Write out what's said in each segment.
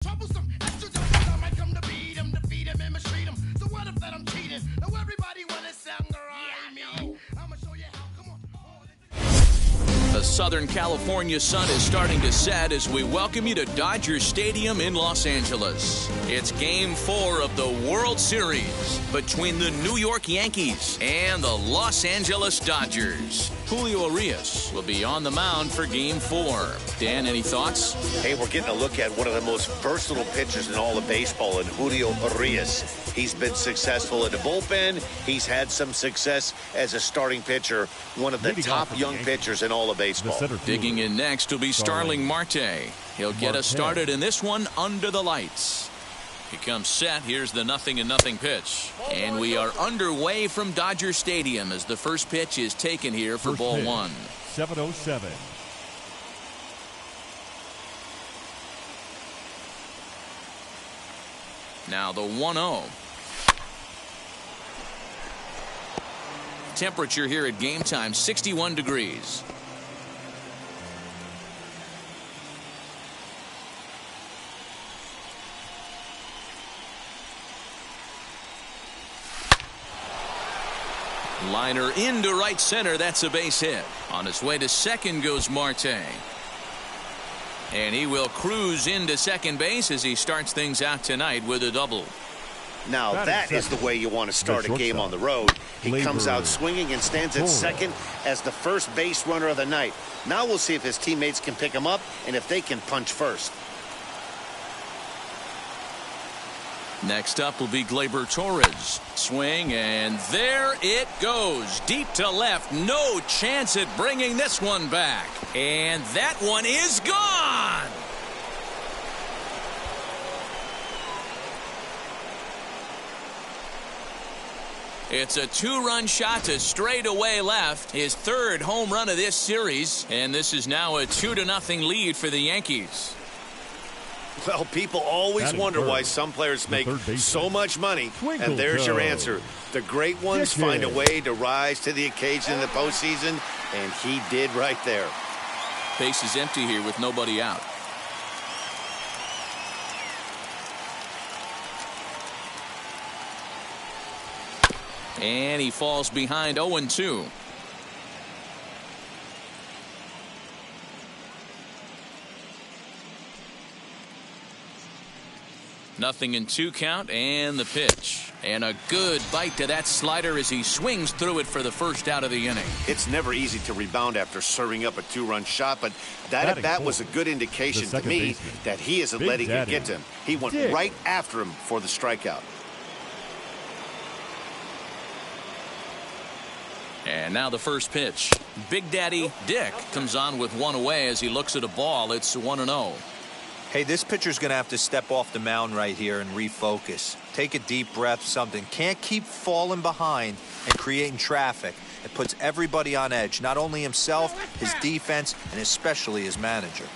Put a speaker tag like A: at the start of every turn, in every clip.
A: Troublesome, extra justice, I might come to beat him, defeat him, and mistreat him. So what if that I'm cheating? Now everybody wanna sound around me. I'ma show you how, come on.
B: The Southern California sun is starting to set as we welcome you to Dodger Stadium in Los Angeles. It's Game 4 of the World Series between the New York Yankees and the Los Angeles Dodgers. Julio Urias will be on the mound for Game 4. Dan, any thoughts?
C: Hey, we're getting a look at one of the most versatile pitchers in all of baseball, in Julio Urias. He's been successful in the bullpen. He's had some success as a starting pitcher, one of the top young pitchers in all of baseball.
B: Digging in next will be Starling Marte. He'll get us started in this one under the lights. He comes set. Here's the 0-0 pitch. And we are underway from Dodger Stadium as the first pitch is taken here for ball one.
D: 7:07.
B: Now the 1-0. Temperature here at game time, 61 degrees. Liner into right center. That's a base hit. On his way to second goes Marte. And he will cruise into second base as he starts things out tonight with a double.
C: Now that is the way you want to start a game on the road. He comes out swinging and stands at second as the first base runner of the night. Now we'll see if his teammates can pick him up and if they can punch first.
B: Next up will be Gleyber Torres. Swing, and there it goes. Deep to left. No chance at bringing this one back. And that one is gone. It's a two-run shot to straightaway left. His third home run of this series. And this is now a 2-0 lead for the Yankees.
C: Well, people always wonder why some players make so much money, and there's your answer. The great ones find a way to rise to the occasion in the postseason, and he did right there.
B: Base is empty here with nobody out. And he falls behind 0-2. Nothing in 2 count, and the pitch. And a good bite to that slider as he swings through it for the first out of the inning.
C: It's never easy to rebound after serving up a 2-run shot, but that at bat was a good indication to me that he isn't letting it get to him. He went right after him for the strikeout.
B: And now the first pitch. Big Daddy Dick comes on with one away as he looks at a ball. It's 1-0.
E: Hey, this pitcher's going to have to step off the mound right here and refocus. Take a deep breath, something. Can't keep falling behind and creating traffic. It puts everybody on edge, not only himself, his defense, and especially his manager.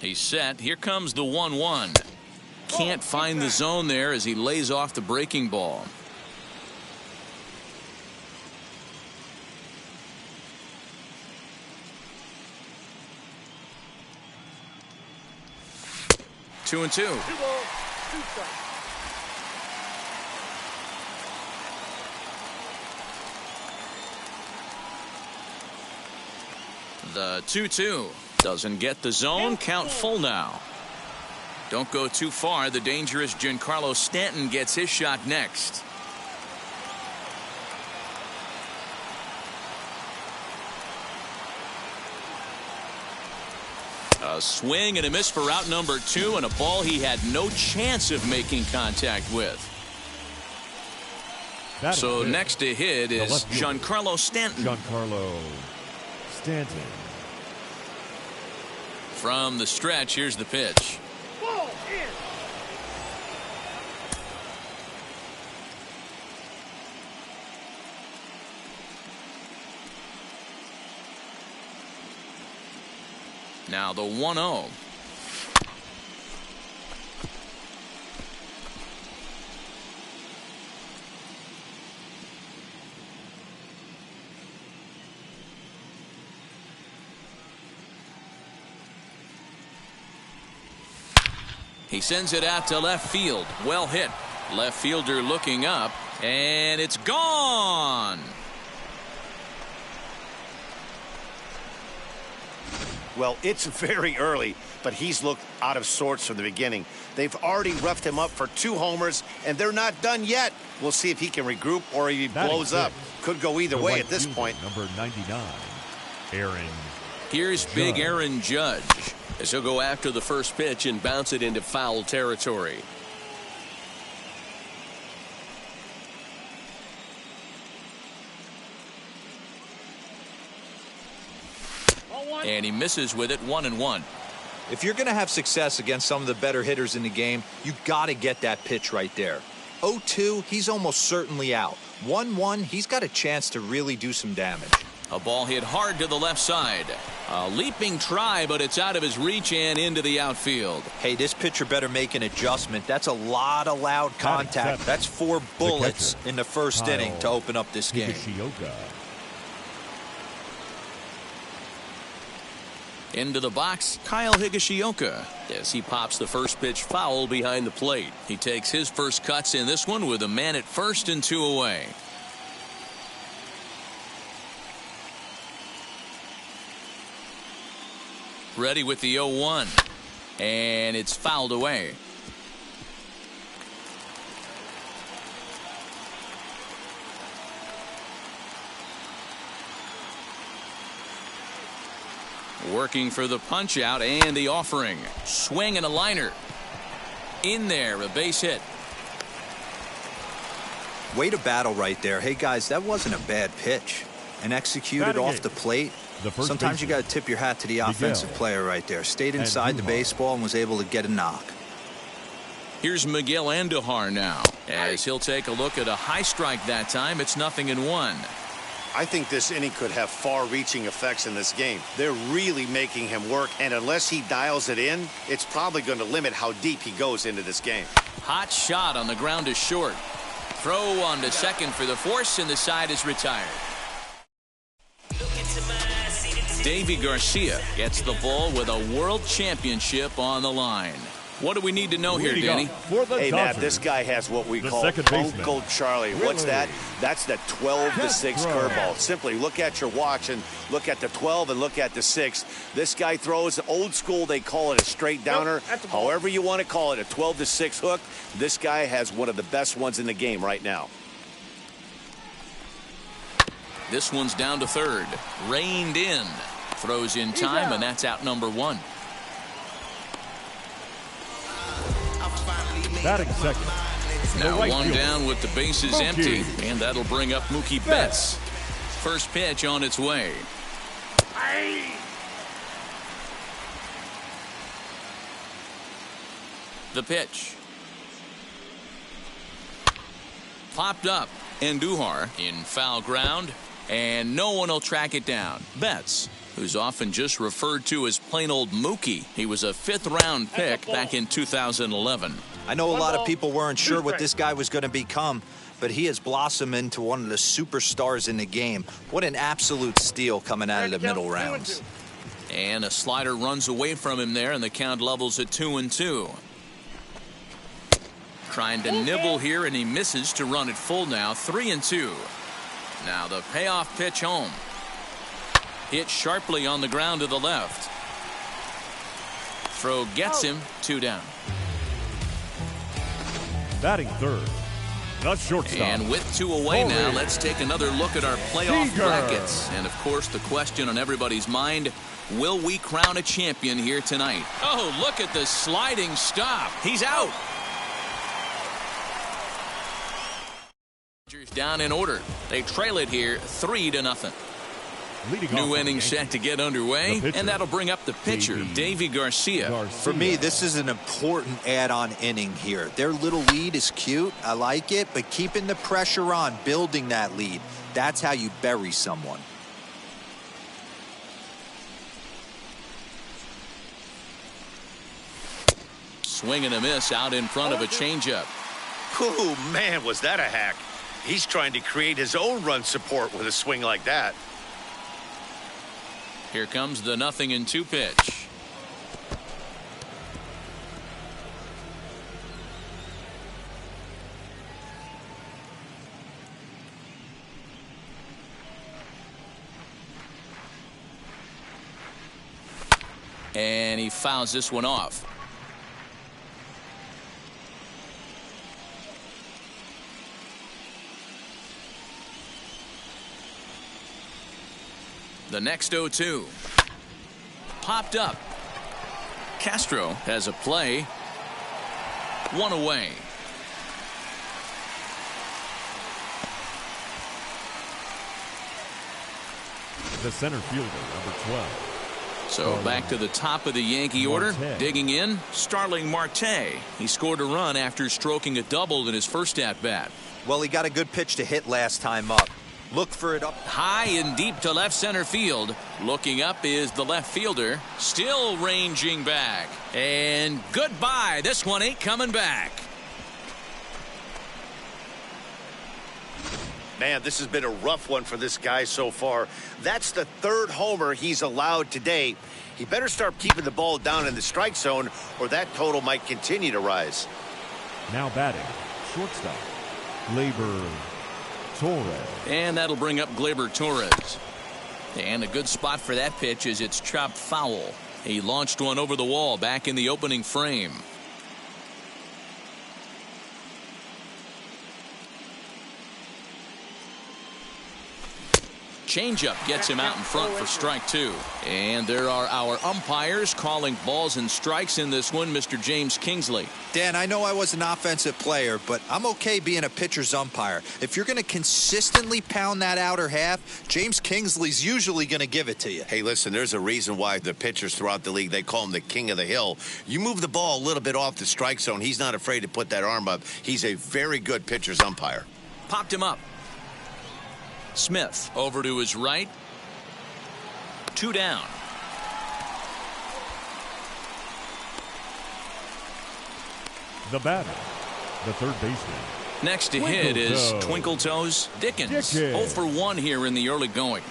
B: He's set. Here comes the 1-1. Can't find the zone there as he lays off the breaking ball. Two and two. The 2-2 doesn't get the zone. Count full now. Don't go too far. The dangerous Giancarlo Stanton gets his shot next. A swing and a miss for out number 2, and a ball he had no chance of making contact with. So next to hit is Giancarlo Stanton. From the stretch, here's the pitch. Now the 1-0. He sends it out to left field. Well hit. Left fielder looking up, and it's gone.
C: Well, it's very early, but he's looked out of sorts from the beginning. They've already roughed him up for 2 homers, and they're not done yet. We'll see if he can regroup or if he blows up. Could go either way at this point.
D: Number 99, Aaron.
F: Here's big Aaron Judge as he'll go after the first pitch and bounce it into foul territory.
B: And he misses with it, 1-1.
E: If you're going to have success against some of the better hitters in the game, you got to get that pitch right there. 0-2, he's almost certainly out. 1-1, he's got a chance to really do some damage.
B: A ball hit hard to the left side. A leaping try, but it's out of his reach and into the outfield.
E: Hey, this pitcher better make an adjustment. That's a lot of loud contact. That's 4 bullets in the first inning to open up this game.
B: Into the box, Kyle Higashioka, as he pops the first pitch foul behind the plate. He takes his first cuts in this one with a man at first and 2 away. Ready with the 0-1, and it's fouled away. Working for the punch out and the offering. Swing and a liner. In there, a base hit.
E: Way to battle right there. Hey, guys, that wasn't a bad pitch. And executed off the plate. Sometimes you got to tip your hat to the offensive player right there. Stayed inside the baseball and was able to get a knock.
B: Here's Miguel Andujar now, as he'll take a look at a high strike that time. It's 0-1.
C: I think this inning could have far-reaching effects in this game. They're really making him work, and unless he dials it in, it's probably going to limit how deep he goes into this game.
B: Hot shot on the ground to short. Throw on to second for the force, and the side is retired. Davy Garcia gets the ball with a world championship on the line. What do we need to know here, Danny?
C: Hey, Matt, this guy has what we call Uncle Charlie. What's that? That's the 12-6 curveball. Simply look at your watch and look at the 12 and look at the 6. This guy throws old school. They call it a straight downer. However you want to call it, a 12-6 hook. This guy has one of the best ones in the game right now.
B: This one's down to third. Reined in. Throws in time, and that's out number 1.
D: Batting second.
B: Now one down with the bases empty, and that'll bring up Mookie Betts. First pitch on its way. The pitch. Popped up. Andujar in foul ground, and no one will track it down. Betts, who's often just referred to as plain old Mookie. He was a 5th-round pick back in 2011.
E: I know a lot of people weren't sure what this guy was going to become, but he has blossomed into one of the superstars in the game. What an absolute steal coming out of the middle rounds.
B: And a slider runs away from him there, and the count levels at 2-2. Trying to nibble here, and he misses to run it full now, 3-2. Now the payoff pitch home. Hit sharply on the ground to the left. Throw gets him, 2 down.
D: Batting third, the shortstop.
B: And with 2 away now, let's take another look at our playoff brackets. And of course, the question on everybody's mind, will we crown a champion here tonight? Oh, look at the sliding stop. He's out. Down in order. They trail it here 3-0. New inning set to get underway, and that'll bring up the pitcher, Davy Garcia.
E: For me, this is an important add-on inning here. Their little lead is cute. I like it, but keeping the pressure on, building that lead, that's how you bury someone.
B: Swing and a miss out in front of a changeup.
C: Oh, man, was that a hack. He's trying to create his own run support with a swing like that.
B: Here comes the 0-2 pitch. And he fouls this one off. The next 0-2. Popped up. Castro has a play. One away.
D: The center fielder, number 12.
B: So back to the top of the Yankee order. Digging in, Starling Marte. He scored a run after stroking a double in his first at-bat.
E: Well, he got a good pitch to hit last time up. Look for it up
B: high and deep to left center field. Looking up is the left fielder. Still ranging back. And goodbye. This one ain't coming back.
C: Man, this has been a rough one for this guy so far. That's the third homer he's allowed today. He better start keeping the ball down in the strike zone, or that total might continue to rise.
D: Now batting, shortstop, Gleyber Torres.
B: And that'll bring up Gleyber Torres. And a good spot for that pitch is it's chopped foul. He launched one over the wall back in the opening frame. Changeup gets him out in front for strike two. And there are our umpires calling balls and strikes in this one, Mr. James Kingsley.
E: Dan, I know I was an offensive player, but I'm okay being a pitcher's umpire. If you're going to consistently pound that outer half, James Kingsley's usually going to give it to you.
C: Hey, listen, there's a reason why the pitchers throughout the league, they call him the king of the hill. You move the ball a little bit off the strike zone, he's not afraid to put that arm up. He's a very good pitcher's umpire.
B: Popped him up. Smith over to his right. 2 down.
D: The batter, the third baseman.
B: Next to hit is Twinkle Toes Dickens. 0 for 1 here in the early going.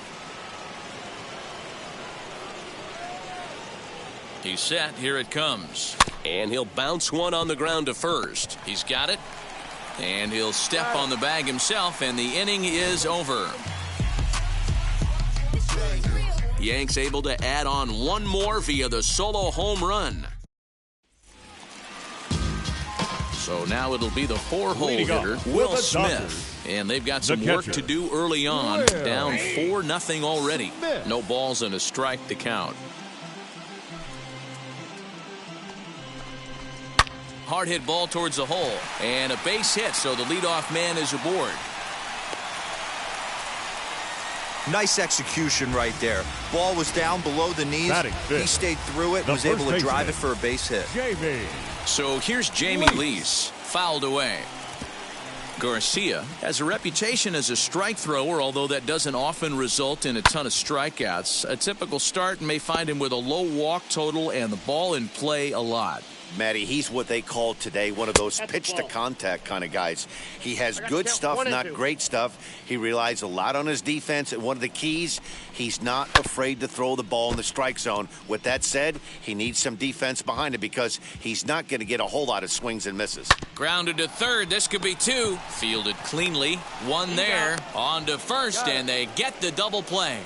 B: He's set. Here it comes.
F: And he'll bounce one on the ground to first.
B: He's got it. And he'll step on the bag himself, and the inning is over. Yanks able to add on one more via the solo home run. So now it'll be the 4-hole hitter, Will Smith. And they've got some work to do early on. Down 4-0 already. No balls and a strike to count. Hard hit ball towards the hole, and a base hit, so the leadoff man is aboard.
E: Nice execution right there. Ball was down below the knees. He stayed through it, was able to drive it for a base hit.
B: So here's Jamie Lease, fouled away. Garcia has a reputation as a strike thrower, although that doesn't often result in a ton of strikeouts. A typical start may find him with a low walk total and the ball in play a lot.
C: Matty, he's what they call today one of those pitch-to-contact kind of guys. He has good stuff, not great stuff. He relies a lot on his defense, and one of the keys, he's not afraid to throw the ball in the strike zone. With that said, he needs some defense behind him because he's not going to get a whole lot of swings and misses.
B: Grounded to third. This could be 2. Fielded cleanly. 1 there. On to first, and they get the double play.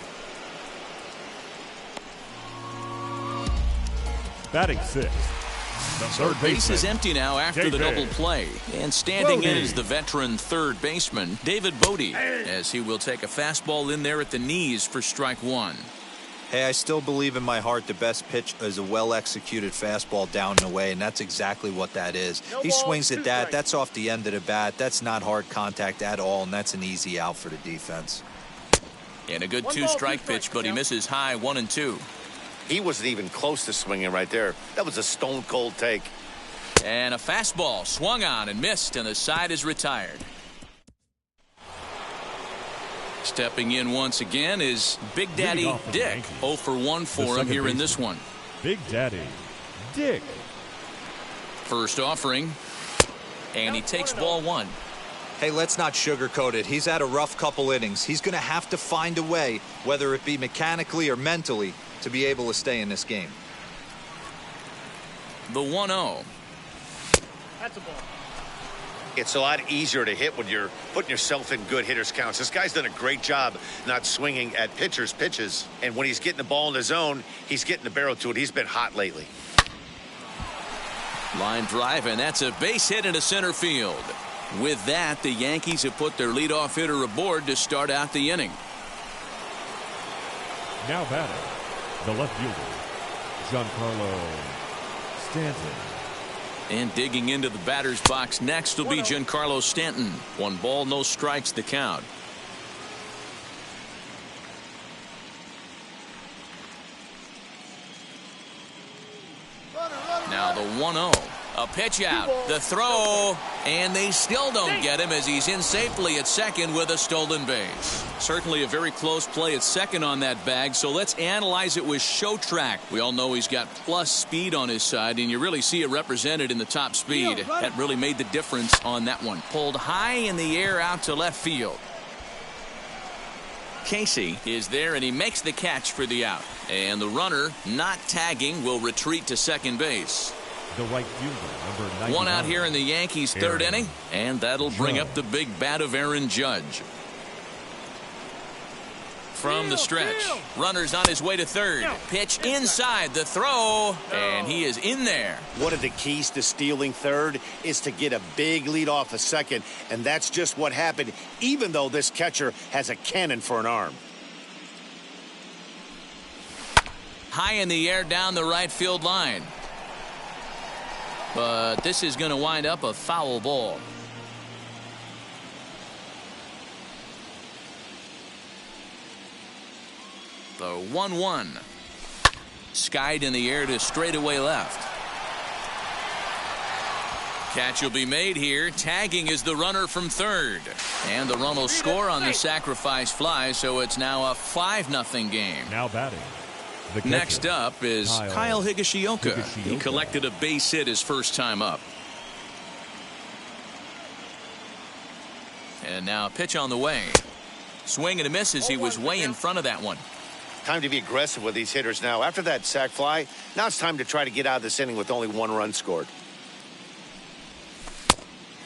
D: Batting 6th. The third
B: base is empty now after the double play. And standing in is the veteran third baseman, David Bodie, as he will take a fastball in there at the knees for strike 1.
E: Hey, I still believe in my heart the best pitch is a well-executed fastball down and away, and that's exactly what that is. He swings at that. That's off the end of the bat. That's not hard contact at all, and that's an easy out for the defense.
B: And a good 2-strike pitch, but he misses high 1 and 2.
C: He wasn't even close to swinging right there. That was a stone-cold take.
B: And a fastball swung on and missed, and the side is retired. Stepping in once again is Big Daddy Dick. 0 for 1 for him here in this one.
D: Big Daddy Dick.
B: First offering, and he takes ball 1.
E: Hey, let's not sugarcoat it. He's had a rough couple innings. He's going to have to find a way, whether it be mechanically or mentally, to be able to stay in this game.
B: The 1-0.
C: That's a ball. It's a lot easier to hit when you're putting yourself in good hitters' counts. This guy's done a great job not swinging at pitchers' pitches. And when he's getting the ball in the zone, he's getting the barrel to it. He's been hot lately.
B: Line drive, and that's a base hit into center field. With that, the Yankees have put their leadoff hitter aboard to start out the inning.
D: Now batting, the left fielder, Giancarlo Stanton.
B: And digging into the batter's box next will be Giancarlo Stanton. 1 ball, no strikes, the count. Now the 1-0. A pitch out. The throw. And they still don't get him as he's in safely at second with a stolen base. Certainly a very close play at second on that bag, so let's analyze it with show track. We all know he's got plus speed on his side, and you really see it represented in the top speed. That really made the difference on that one. Pulled high in the air out to left field. Casey is there, and he makes the catch for the out. And the runner, not tagging, will retreat to second base.
D: The right fielder, number 99.
B: 1 out here in the Yankees' third inning, and that'll bring up the big bat of Aaron Judge. From the stretch, runner's on his way to third. Pitch inside, the throw, and he is in there.
C: One of the keys to stealing third is to get a big lead off a second, and that's just what happened, even though this catcher has a cannon for an arm.
B: High in the air down the right field line. But this is going to wind up a foul ball. The 1-1. Skied in the air to straightaway left. Catch will be made here. Tagging is the runner from third. And the run will score on the sacrifice fly, so it's now a 5-0 game.
D: Now batting.
B: Next up is Kyle Higashioka. He collected a base hit his first time up. And now a pitch on the way. Swing and a miss as he was way in front of that one.
C: Time to be aggressive with these hitters now. After that sac fly, now it's time to try to get out of this inning with only 1 run scored.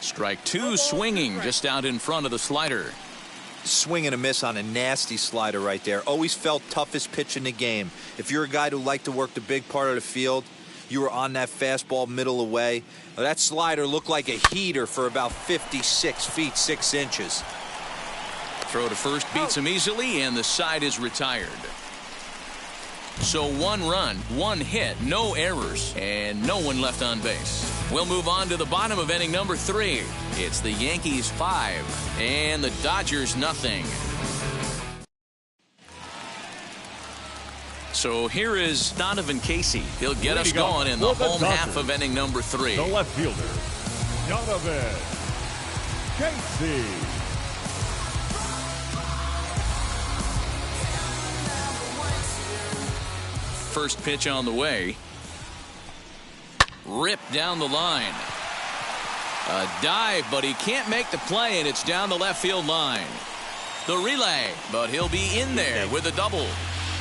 B: Strike 2, swinging just out in front of the slider.
E: Swing and a miss on a nasty slider right there. Always felt toughest pitch in the game. If you're a guy who liked to work the big part of the field, you were on that fastball middle away. That slider looked like a heater for about 56 feet 6 inches.
B: Throw to first beats him easily, and the side is retired. So 1 run, 1 hit, no errors, and no one left on base. We'll move on to the bottom of inning number 3. It's the Yankees 5 and the Dodgers 0. So here is Donovan Casey. He'll get us going in the home half of inning number 3.
D: The left fielder, Donovan Casey.
B: First pitch on the way. Ripped down the line. A dive, but he can't make the play, and it's down the left field line. The relay, but he'll be in there with a double.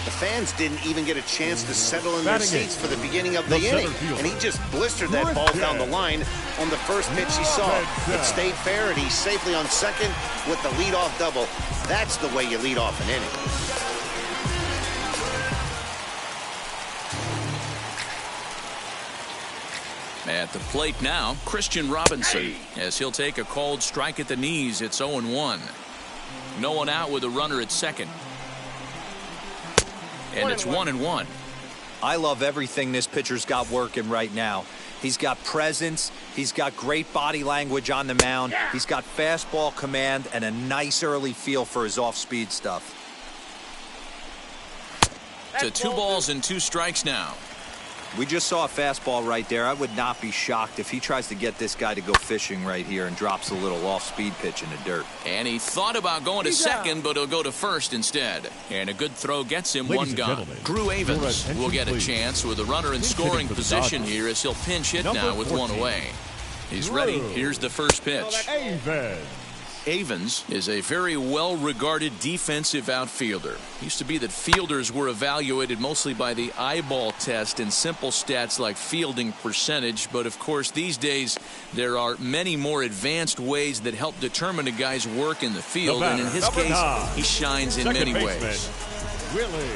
C: The fans didn't even get a chance to settle in their seats for the beginning of the inning, and he just blistered that ball down the line on the first pitch he saw. It stayed fair, and he's safely on second with the leadoff double. That's the way you lead off an inning.
B: At the plate now, Christian Robinson, as he'll take a called strike at the knees. It's 0-1. No one out with a runner at second. And it's 1-1.
E: I love everything this pitcher's got working right now. He's got presence. He's got great body language on the mound. He's got fastball command and a nice early feel for his off-speed stuff.
B: To 2 balls and 2 strikes now.
E: We just saw a fastball right there. I would not be shocked if he tries to get this guy to go fishing right here and drops a little off-speed pitch in the dirt.
B: And he thought about going to second, but he'll go to first instead. And a good throw gets him 1 gone. Drew Avens will get a chance with a runner in scoring position here as he'll pinch hit now with 1 away. He's ready. Here's the first pitch.
D: Avens.
B: Evans is a very well-regarded defensive outfielder. Used to be that fielders were evaluated mostly by the eyeball test and simple stats like fielding percentage, but of course these days there are many more advanced ways that help determine a guy's work in the field, and in his case he shines in many ways.
D: Willie.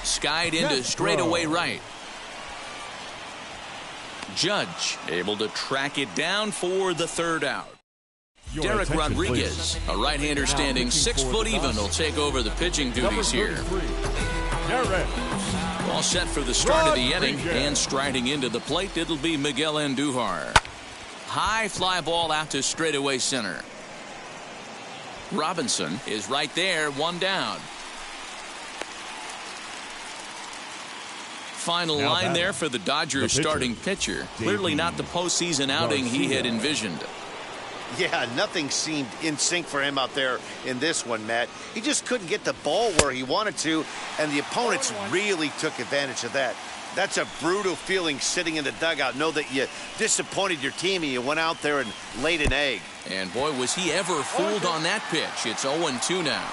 B: Skied into straightaway right. Judge able to track it down for the third out.
D: Your
B: Derek
D: attention,
B: Rodriguez,
D: please.
B: a right-hander standing 6 foot even, will take over the pitching duties here.
D: Derek.
B: All set for the start of the inning,
D: Rodriguez.
B: and striding into the plate, it'll be Miguel Andujar. High fly ball out to straightaway center. Robinson is right there, 1 down. Final
D: Now
B: line
D: batting.
B: there for the Dodgers
D: The pitcher,
B: starting pitcher. Clearly not the postseason outing he had
D: Garcia.
B: envisioned.
C: Yeah, nothing seemed in sync for him out there in this one, Matt. He just couldn't get the ball where he wanted to, and the opponents really took advantage of that. That's a brutal feeling sitting in the dugout. Know that you disappointed your team and you went out there and laid an egg.
B: And boy, was he ever fooled on that pitch. It's 0-2 now.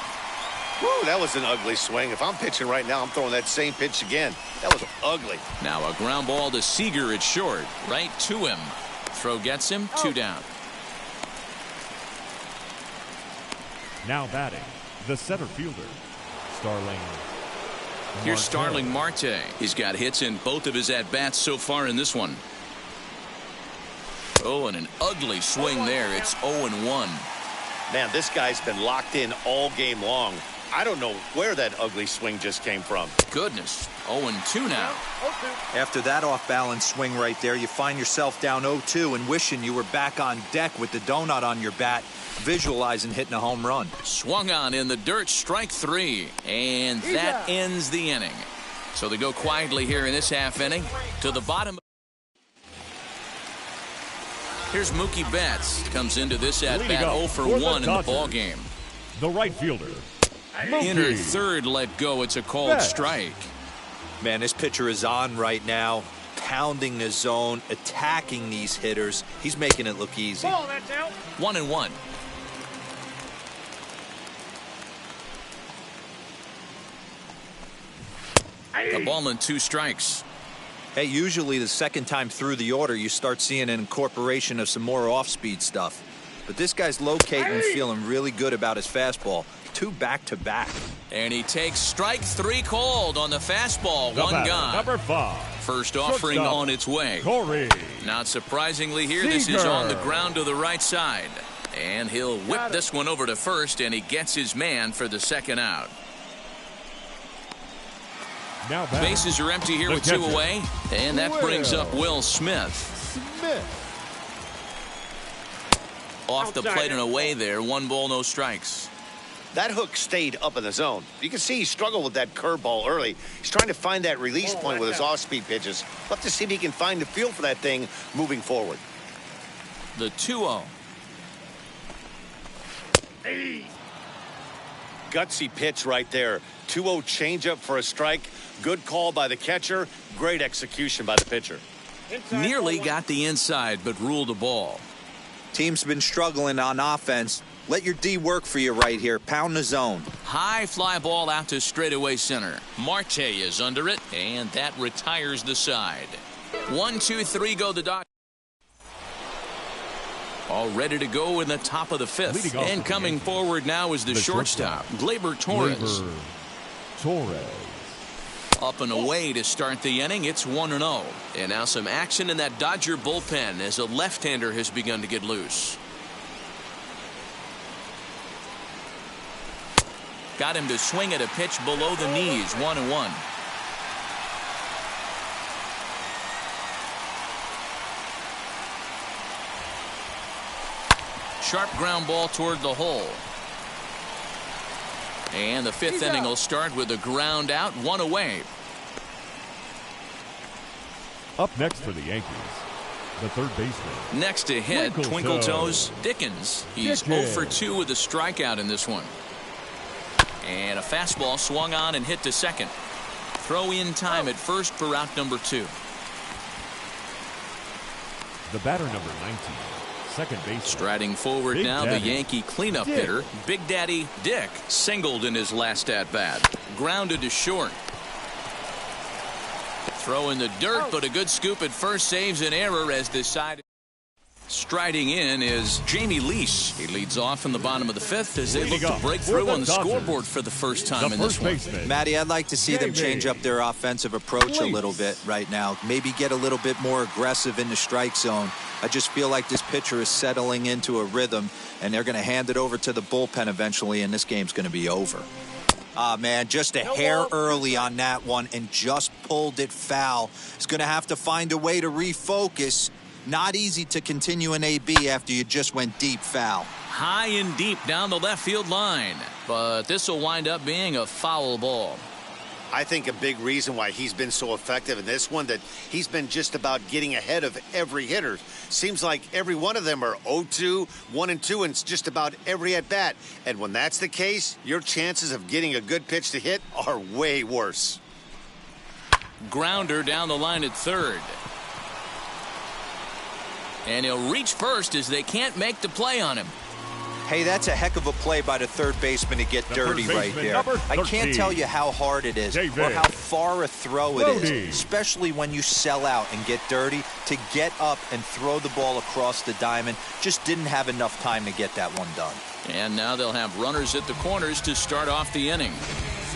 C: Whew, that was an ugly swing. If I'm pitching right now, I'm throwing that same pitch again. That was ugly.
B: Now a ground ball to Seager at short. Right to him. Throw gets him, 2 down.
D: Now batting, the center fielder, Starling.
B: Here's
D: Marte.
B: Starling Marte. He's got hits in both of his at-bats so far in this one. Oh, and an ugly swing there. It's 0-1.
C: Man, this guy's been locked in all game long. I don't know where that ugly swing just came from.
B: Goodness, 0-2 now.
E: After that off-balance swing right there, you find yourself down 0-2 and wishing you were back on deck with the donut on your bat, visualizing hitting a home run.
B: Swung on in the dirt, strike 3, and that ends the inning. So they go quietly here in this half inning to the bottom. Here's Mookie Betts. Comes into this at
D: Leading
B: bat
D: up
B: 0 for
D: for the
B: 1 in the
D: Dodgers.
B: ball game.
D: The right fielder,
B: Inner
D: Mookie.
B: third let go. It's a called
D: Betts.
B: strike.
E: Man, this pitcher is on right now, pounding the zone, attacking these hitters. He's making it look easy.
B: 1-1. A ball and 2 strikes.
E: Hey, usually the second time through the order, you start seeing an incorporation of some more off-speed stuff. But this guy's locating and feeling really good about his fastball. 2 back-to-back.
B: And he takes strike 3 called on the fastball.
D: The
B: 1
D: batter,
B: gone.
D: number 5.
B: First offering
D: Shortstop,
B: on its way.
D: Corey.
B: Not surprisingly here, this is
D: Seager.
B: on the ground to the right side. And he'll whip this one over to first, and he gets his man for the second out.
D: Now batting,
B: Bases are empty here
D: the
B: with 2
D: catcher,
B: away. And that brings up Will Smith.
D: Smith.
B: Off the plate and away there. 1 ball, no strikes.
C: That hook stayed up in the zone. You can see he struggled with that curveball early. He's trying to find that release point with his off-speed pitches. We'll have to see if he can find the feel for that thing moving forward.
B: The 2-0.
C: Gutsy pitch right there. 2-0 changeup for a strike. Good call by the catcher. Great execution by the pitcher.
B: Nearly got the inside, but ruled a ball.
E: Team's been struggling on offense. Let your D work for you right here. Pound the zone.
B: High fly ball out to straightaway center. Marte is under it, and that retires the side. 1, 2, 3 go the Dodgers. All ready to go in the top of the 5th.
D: Leading off
B: And
D: for the
B: coming
D: Yankees,
B: forward now is the shortstop, Gleyber Torres.
D: Gleyber Torres.
B: Up and away to start the inning. It's 1-0. And now some action in that Dodger bullpen as a left-hander has begun to get loose. Got him to swing at a pitch below the knees. 1-1. Sharp ground ball toward the hole. And the 5th inning will start with a ground out, 1 away.
D: Up next for the Yankees, the third baseman.
B: Next to hit, Twinkle Toes Dickens. He's 0 for 2 with a strikeout in this one. And a fastball swung on and hit to second. Throw in time at first for out number 2.
D: The batter, number 19, second base.
B: Striding forward
D: Big
B: now,
D: Daddy
B: the Yankee cleanup
D: Dick.
B: hitter, Big Daddy Dick, singled in his last at-bat. Grounded to short. Throw in the dirt, but a good scoop at first saves an error as decided. Striding in is Jamie Lease. He leads off in the bottom of the fifth as they look to break through on the scoreboard for the first time in this one.
E: Matty, I'd like to see them change up their offensive approach a little bit right now. Maybe get a little bit more aggressive in the strike zone. I just feel like this pitcher is settling into a rhythm, and they're going to hand it over to the bullpen eventually, and this game's going to be over. Ah, man, just a hair early on that one and just pulled it foul. He's going to have to find a way to refocus. Not easy to continue an AB after you just went deep foul.
B: High and deep down the left field line, but this will wind up being a foul ball.
C: I think a big reason why he's been so effective in this one, that he's been just about getting ahead of every hitter. Seems like every one of them are 0-2, 1-2, and it's just about every at-bat. And when that's the case, your chances of getting a good pitch to hit are way worse.
B: Grounder down the line at third. And he'll reach first as they can't make the play on him.
E: Hey, that's a heck of a play by the third baseman to get dirty right there. I can't tell you how hard it is or how far a throw it is, especially when you sell out and get dirty. To get up and throw the ball across the diamond, just didn't have enough time to get that one done.
B: And now they'll have runners at the corners to start off the inning.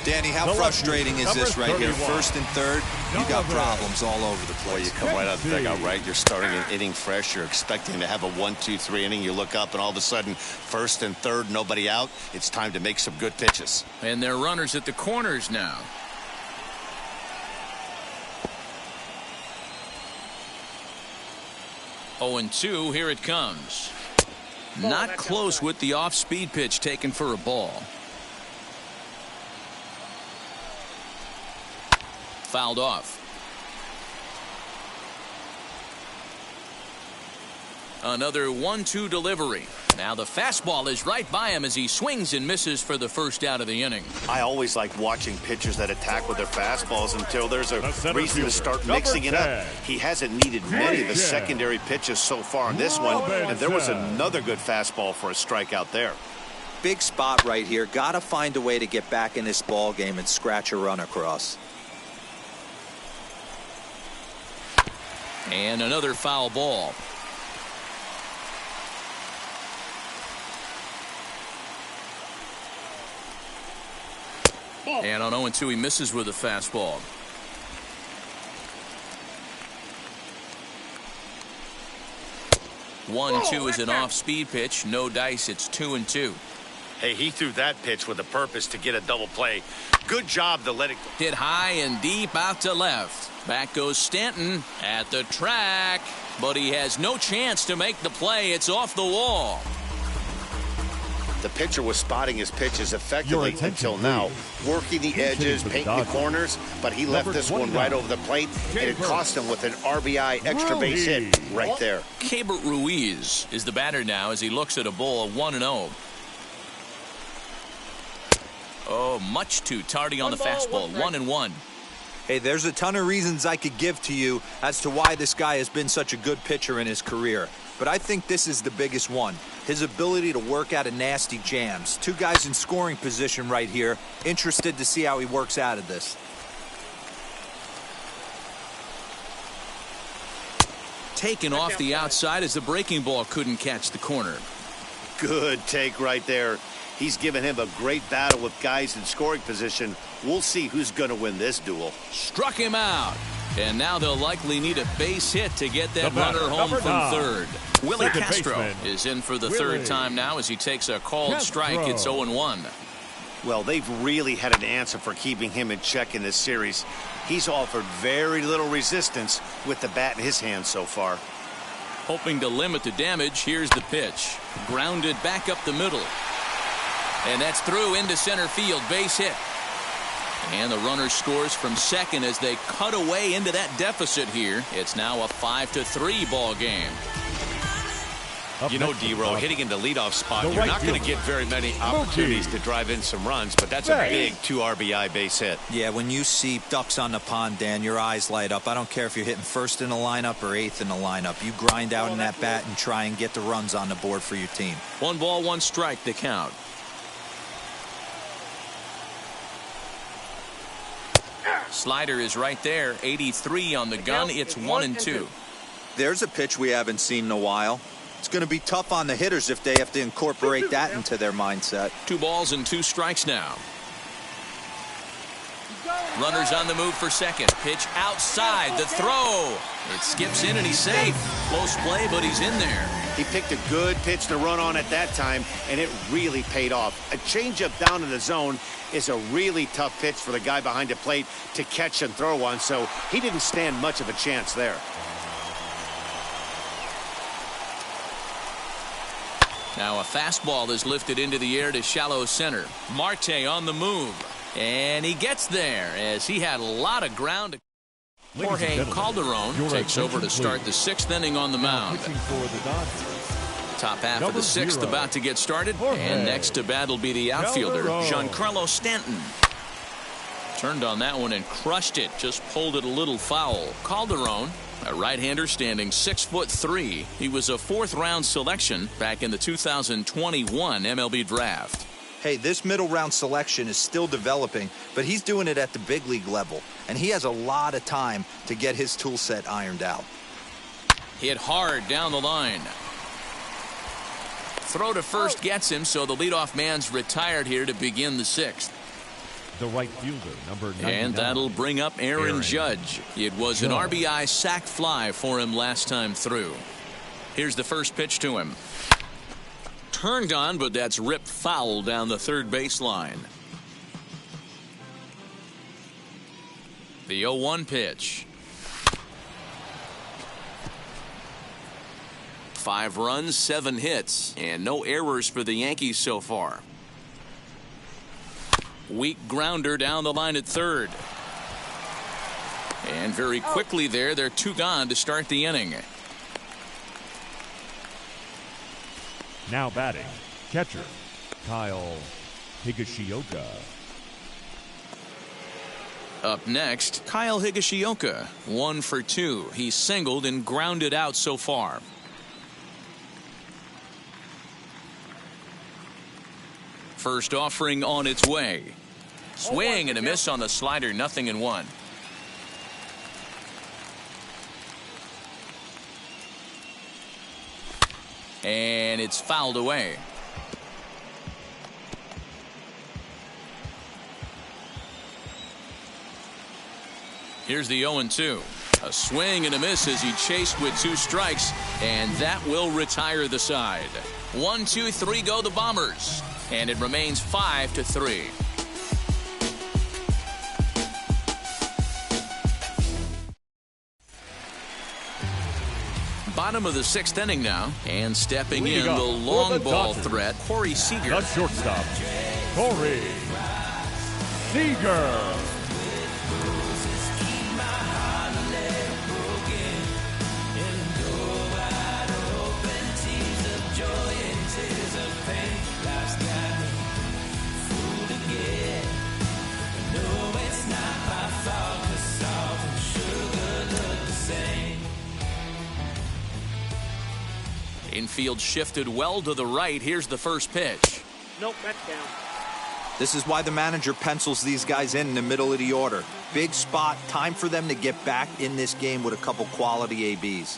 E: Danny, how frustrating is this right here? First and third, you got problems all over the place.
C: Well, you come right out of the dugout, right? You're starting an inning fresh. You're expecting to have a 1-2-3 inning. You look up, and all of a sudden, first and third, nobody out. It's time to make some good pitches.
B: And they're runners at the corners now. Oh, and 2, here it comes. Not close with the off-speed pitch taken for a ball. Fouled off. Another 1-2 delivery. Now the fastball is right by him as he swings and misses for the first out of the inning.
C: I always like watching pitchers that attack with their fastballs until there's a reason to start mixing it up. He hasn't needed many of the secondary pitches so far in this one, and there was another good fastball for a strikeout there.
E: Big spot right here. Got to find a way to get back in this ball game and scratch a run across.
B: And another foul ball. And on 0-2, he misses with a fastball. 1-2 is an off-speed pitch. No dice. It's 2-2.
C: Hey, he threw that pitch with a purpose to get a double play. Good job to let it go.
B: Hit high and deep out to left. Back goes Stanton at the track, but he has no chance to make the play. It's off the wall.
C: The pitcher was spotting his pitches effectively until now, working the edges, painting the corners, but he left this one right over the plate, and it cost him with an RBI extra base hit right there.
B: Keibert Ruiz is the batter now as he looks at a ball of 1-0. Oh, much too tardy on the fastball. 1-1.
E: Hey, there's a ton of reasons I could give to you as to why this guy has been such a good pitcher in his career. But I think this is the biggest one. His ability to work out of nasty jams. Two guys in scoring position right here. Interested to see how he works out of this.
B: Taken off the outside as the breaking ball couldn't catch the corner.
C: Good take right there. He's given him a great battle with guys in scoring position. We'll see who's going to win this duel.
B: Struck him out. And now they'll likely need a base hit to get that runner home from third. Willie Castro is in for the third time now as he takes a called strike. It's 0-1.
C: Well, they've really had an answer for keeping him in check in this series. He's offered very little resistance with the bat in his hand so far.
B: Hoping to limit the damage, here's the pitch. Grounded back up the middle. And that's through into center field. Base hit. And the runner scores from second as they cut away into that deficit here. It's now a 5-3 ball game.
G: You know,
D: next for the
G: D-Row,
D: Dodgers,
G: hitting in the leadoff spot,
D: the
G: you're
D: right
G: not going to
D: fielder,
G: get very many opportunities to drive in some runs, but that's a big 2 RBI base hit.
E: Yeah, when you see ducks on the pond, Dan, your eyes light up. I don't care if you're hitting first in the lineup or eighth in the lineup. You grind out in that bat and try and get the runs on the board for your team.
B: 1 ball, 1 strike, the count. Slider is right there. 83 on the gun. It's 1-2.
E: There's a pitch we haven't seen in a while. It's going to be tough on the hitters if they have to incorporate that into their mindset.
B: 2 balls and 2 strikes now. Runners on the move for second. Pitch outside. The throw. It skips in and he's safe. Close play, but he's in there.
C: He picked a good pitch to run on at that time, and it really paid off. A changeup down in the zone is a really tough pitch for the guy behind the plate to catch and throw on, so he didn't stand much of a chance there.
B: Now a fastball is lifted into the air to shallow center. Marte on the move. And he gets there as he had a lot of ground. Jorge Calderon takes over to start the 6th inning on the mound. Top half of the 6th about to get started. And next to bat will be the outfielder, Giancarlo Stanton. Turned on that one and crushed it. Just pulled it a little foul. Calderon, a right-hander standing 6'3". He was a 4th-round selection back in the 2021 MLB draft.
E: Hey, this middle round selection is still developing, but he's doing it at the big league level, and he has a lot of time to get his tool set ironed out.
B: Hit hard down the line. Throw to first gets him, so the leadoff man's retired here to begin the 6th.
D: The right fielder, number 99.
B: And that'll bring up Aaron Judge. It was an RBI sac fly for him last time through. Here's the first pitch to him. Turned on, but that's ripped foul down the 3rd baseline. The 0-1 pitch. 5 runs, 7 hits, and no errors for the Yankees so far. Weak grounder down the line at 3rd. And very quickly there, they're 2 gone to start the inning.
D: Now batting, catcher, Kyle Higashioka.
B: Up next, Kyle Higashioka, 1 for 2. He's singled and grounded out so far. First offering on its way. Swing and a miss on the slider, 0-1. And it's fouled away. Here's the 0-2. A swing and a miss as he chased with 2 strikes, and that will retire the side. 1, 2, 3 go the Bombers, and it remains 5-3. Bottom of the 6th inning now, and stepping in the long ball threat, Corey Seager.
D: The shortstop, Corey Seager.
B: Infield shifted well to the right. Here's the first pitch.
H: Nope, that's down.
E: This is why the manager pencils these guys in the middle of the order. Big spot, time for them to get back in this game with a couple quality ABs.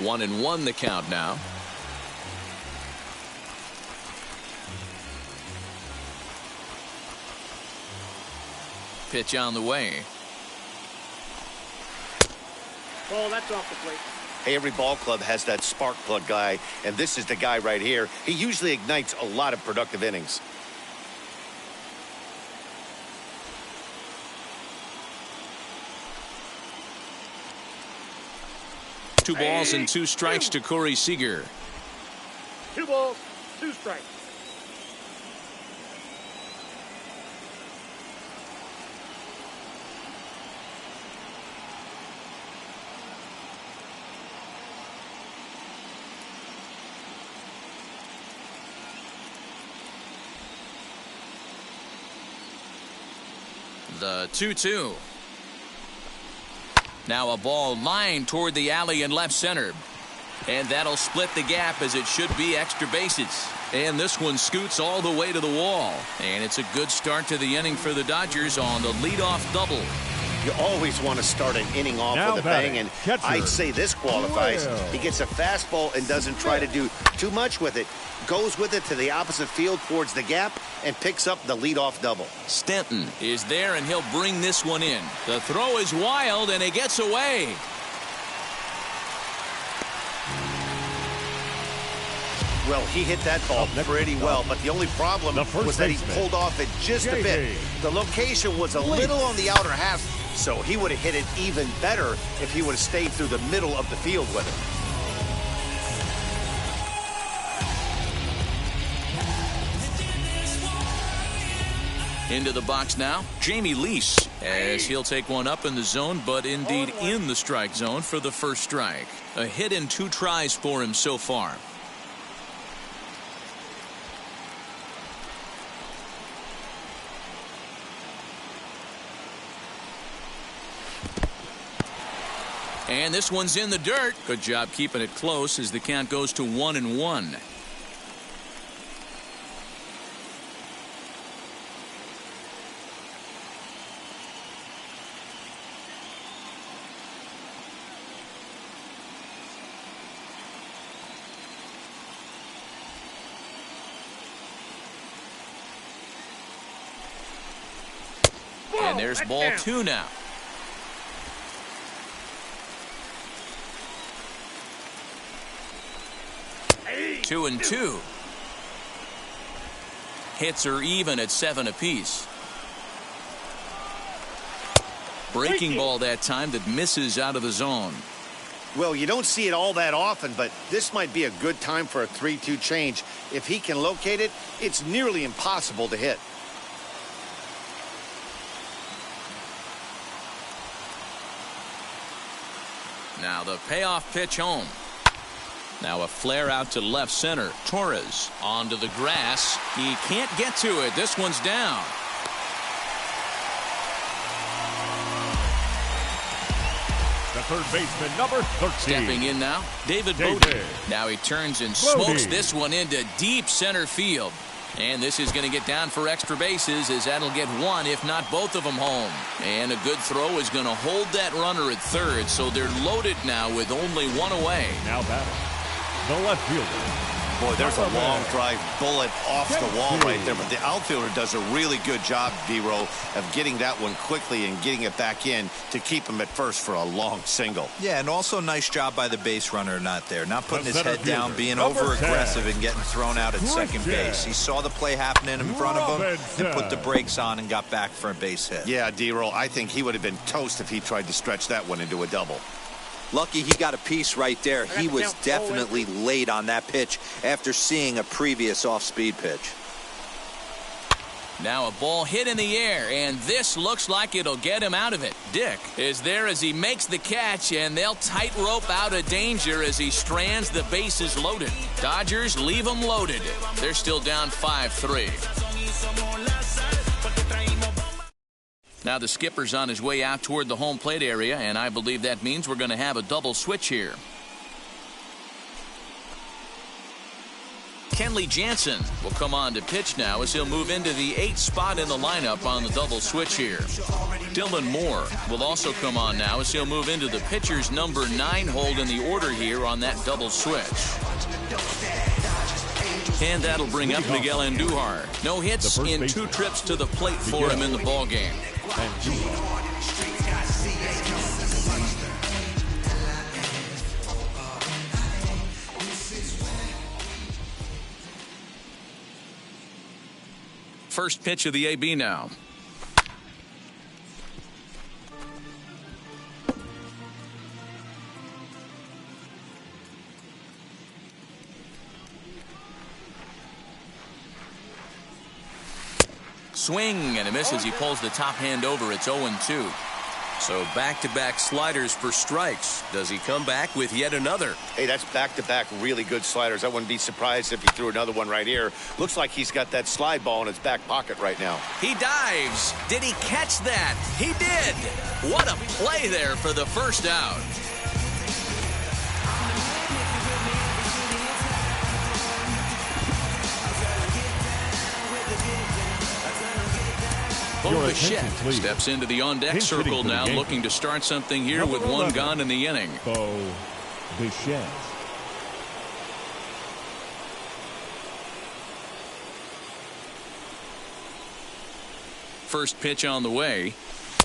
B: One and one the count now. Pitch on the way.
H: Ball, that's off the plate.
C: Hey, every ball club has that spark plug guy, and this is the guy right here. He usually ignites a lot of productive innings.
B: Two balls and 2 strikes to Corey Seager.
H: 2 balls, 2 strikes.
B: The 2-2. Now a ball lined toward the alley in left center. And that'll split the gap as it should be extra bases. And this one scoots all the way to the wall. And it's a good start to the inning for the Dodgers on the leadoff double.
C: You always want to start an inning off
D: Now
C: with a
D: batting,
C: bang, and
D: catcher.
C: I'd say this qualifies.
D: Well.
C: He gets a fastball and doesn't try to do too much with it. Goes with it to the opposite field towards the gap and picks up the leadoff double.
B: Stanton is there, and he'll bring this one in. The throw is wild, and it gets away.
C: Well, he hit that ball pretty well, but the only problem was that he pulled off it just a bit. The location was a little on the outer half, so he would have hit it even better if he would have stayed through the middle of the field with it.
B: Into the box now, Jamie Lease, as he'll take one up in the zone, but indeed in the strike zone for the first strike. A hit in 2 tries for him so far. And this one's in the dirt. Good job keeping it close as the count goes to 1-1. And there's ball 2 now. 2-2. Hits are even at 7 apiece. Breaking ball that time that misses out of the zone.
C: Well, you don't see it all that often, but this might be a good time for a 3-2 change. If he can locate it, it's nearly impossible to hit.
B: Now the payoff pitch home. Now a flare out to left center. Torres onto the grass. He can't get to it. This one's down.
D: The third baseman, number 13.
B: Stepping in now, David Bodie. Now he turns and smokes this one into deep center field. And this is going to get down for extra bases, as that'll get one, if not both of them, home. And a good throw is going to hold that runner at third, so they're loaded now with only one away.
D: Now batting, the left fielder.
C: Boy, there's a long drive bullet off the wall right there, but the outfielder does a really good job, D-Row, of getting that one quickly and getting it back in to keep him at first for a long single.
E: Yeah, and also nice job by the base runner not putting his head down, being over-aggressive and getting thrown out at second base. He saw the play happening in front of him and put the brakes on and got back for a base hit.
C: Yeah, D-Row, I think he would have been toast if he tried to stretch that one into a double.
E: Lucky he got a piece right there. He was definitely late on that pitch after seeing a previous off-speed pitch.
B: Now a ball hit in the air, and this looks like it'll get him out of it. Dick is there as he makes the catch, and they'll tightrope out of danger as he strands the bases loaded. Dodgers leave them loaded. They're still down 5-3. Now the skipper's on his way out toward the home plate area, and I believe that means we're going to have a double switch here. Kenley Jansen will come on to pitch now as he'll move into the 8th spot in the lineup on the double switch here. Dylan Moore will also come on now as he'll move into the pitcher's number 9 hold in the order here on that double switch. And that'll bring up Miguel Andujar. No hits in 2 trips to the plate for him in the ballgame. First pitch of the AB now. Swing and a miss as he pulls the top hand over. It's 0-2.
F: So back-to-back sliders for strikes. Does he come back with yet another?
C: Hey, that's back-to-back really good sliders. I wouldn't be surprised if he threw another one right here. Looks like he's got that slide ball in his back pocket right now.
B: He dives. Did he catch that? He did. What a play there for the first out. Bichette steps into the on-deck circle now, looking to start something here with one gone in the inning.
D: Bichette.
B: First pitch on the way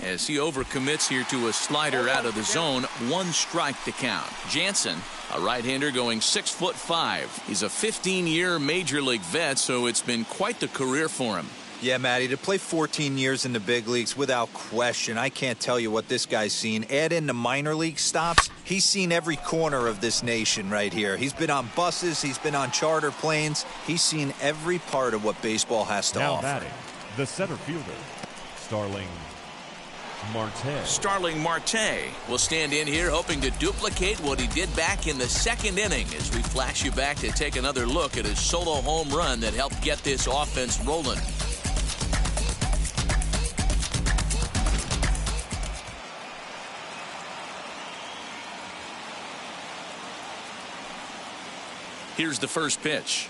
B: as he overcommits here to a slider out of the zone. 1 strike to count. Jansen, a right-hander, going 6'5". He's a 15-year major league vet, so it's been quite the career for him.
E: Yeah, Matty, to play 14 years in the big leagues, without question, I can't tell you what this guy's seen. Add in the minor league stops, he's seen every corner of this nation right here. He's been on buses, he's been on charter planes, he's seen every part of what baseball has to offer.
D: Now batting, the center fielder, Starling Marte.
B: Starling Marte will stand in here hoping to duplicate what he did back in the second inning as we flash you back to take another look at his solo home run that helped get this offense rolling. Here's the first pitch.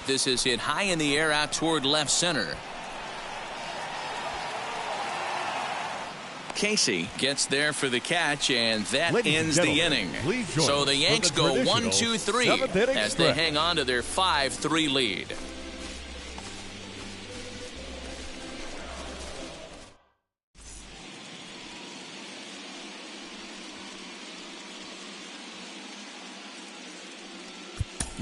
B: This is hit high in the air out toward left center. Casey gets there for the catch, and that ends the inning. So the Yanks go 1-2-3 as they hang on to their 5-3 lead.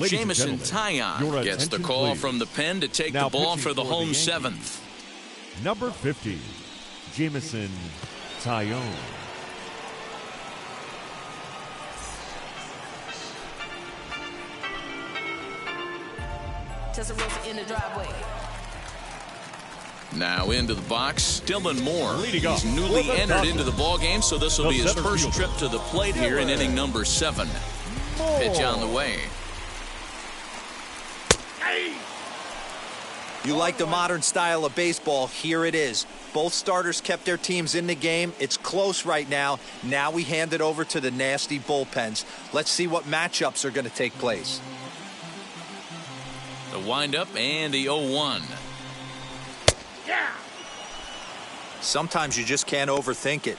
B: Jamison Taillon gets the call from the pen to take the ball for the home 7th.
D: Number 50, Jamison Taillon.
I: Tessarossa in the driveway.
B: Now into the box, Dylan Moore. He's newly entered into the ballgame, so this will be his first trip to the plate here in inning number 7. Pitch on the way.
E: You like the modern style of baseball, here it is. Both starters kept their teams in the game. It's close right now. Now we hand it over to the nasty bullpens. Let's see what matchups are going to take place.
B: The windup and the 0-1.
H: Yeah.
E: Sometimes you just can't overthink it.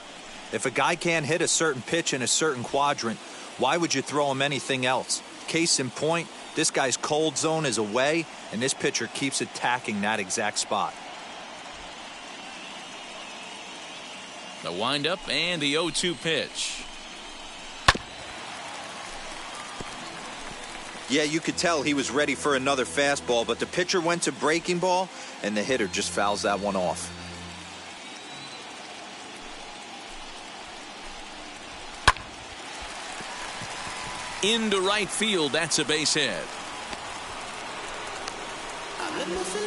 E: If a guy can't hit a certain pitch in a certain quadrant, why would you throw him anything else? Case in point, this guy's cold zone is away, and this pitcher keeps attacking that exact spot.
B: The windup and the 0-2 pitch.
E: Yeah, you could tell he was ready for another fastball, but the pitcher went to breaking ball, and the hitter just fouls that one off.
B: Into right field, that's a base hit.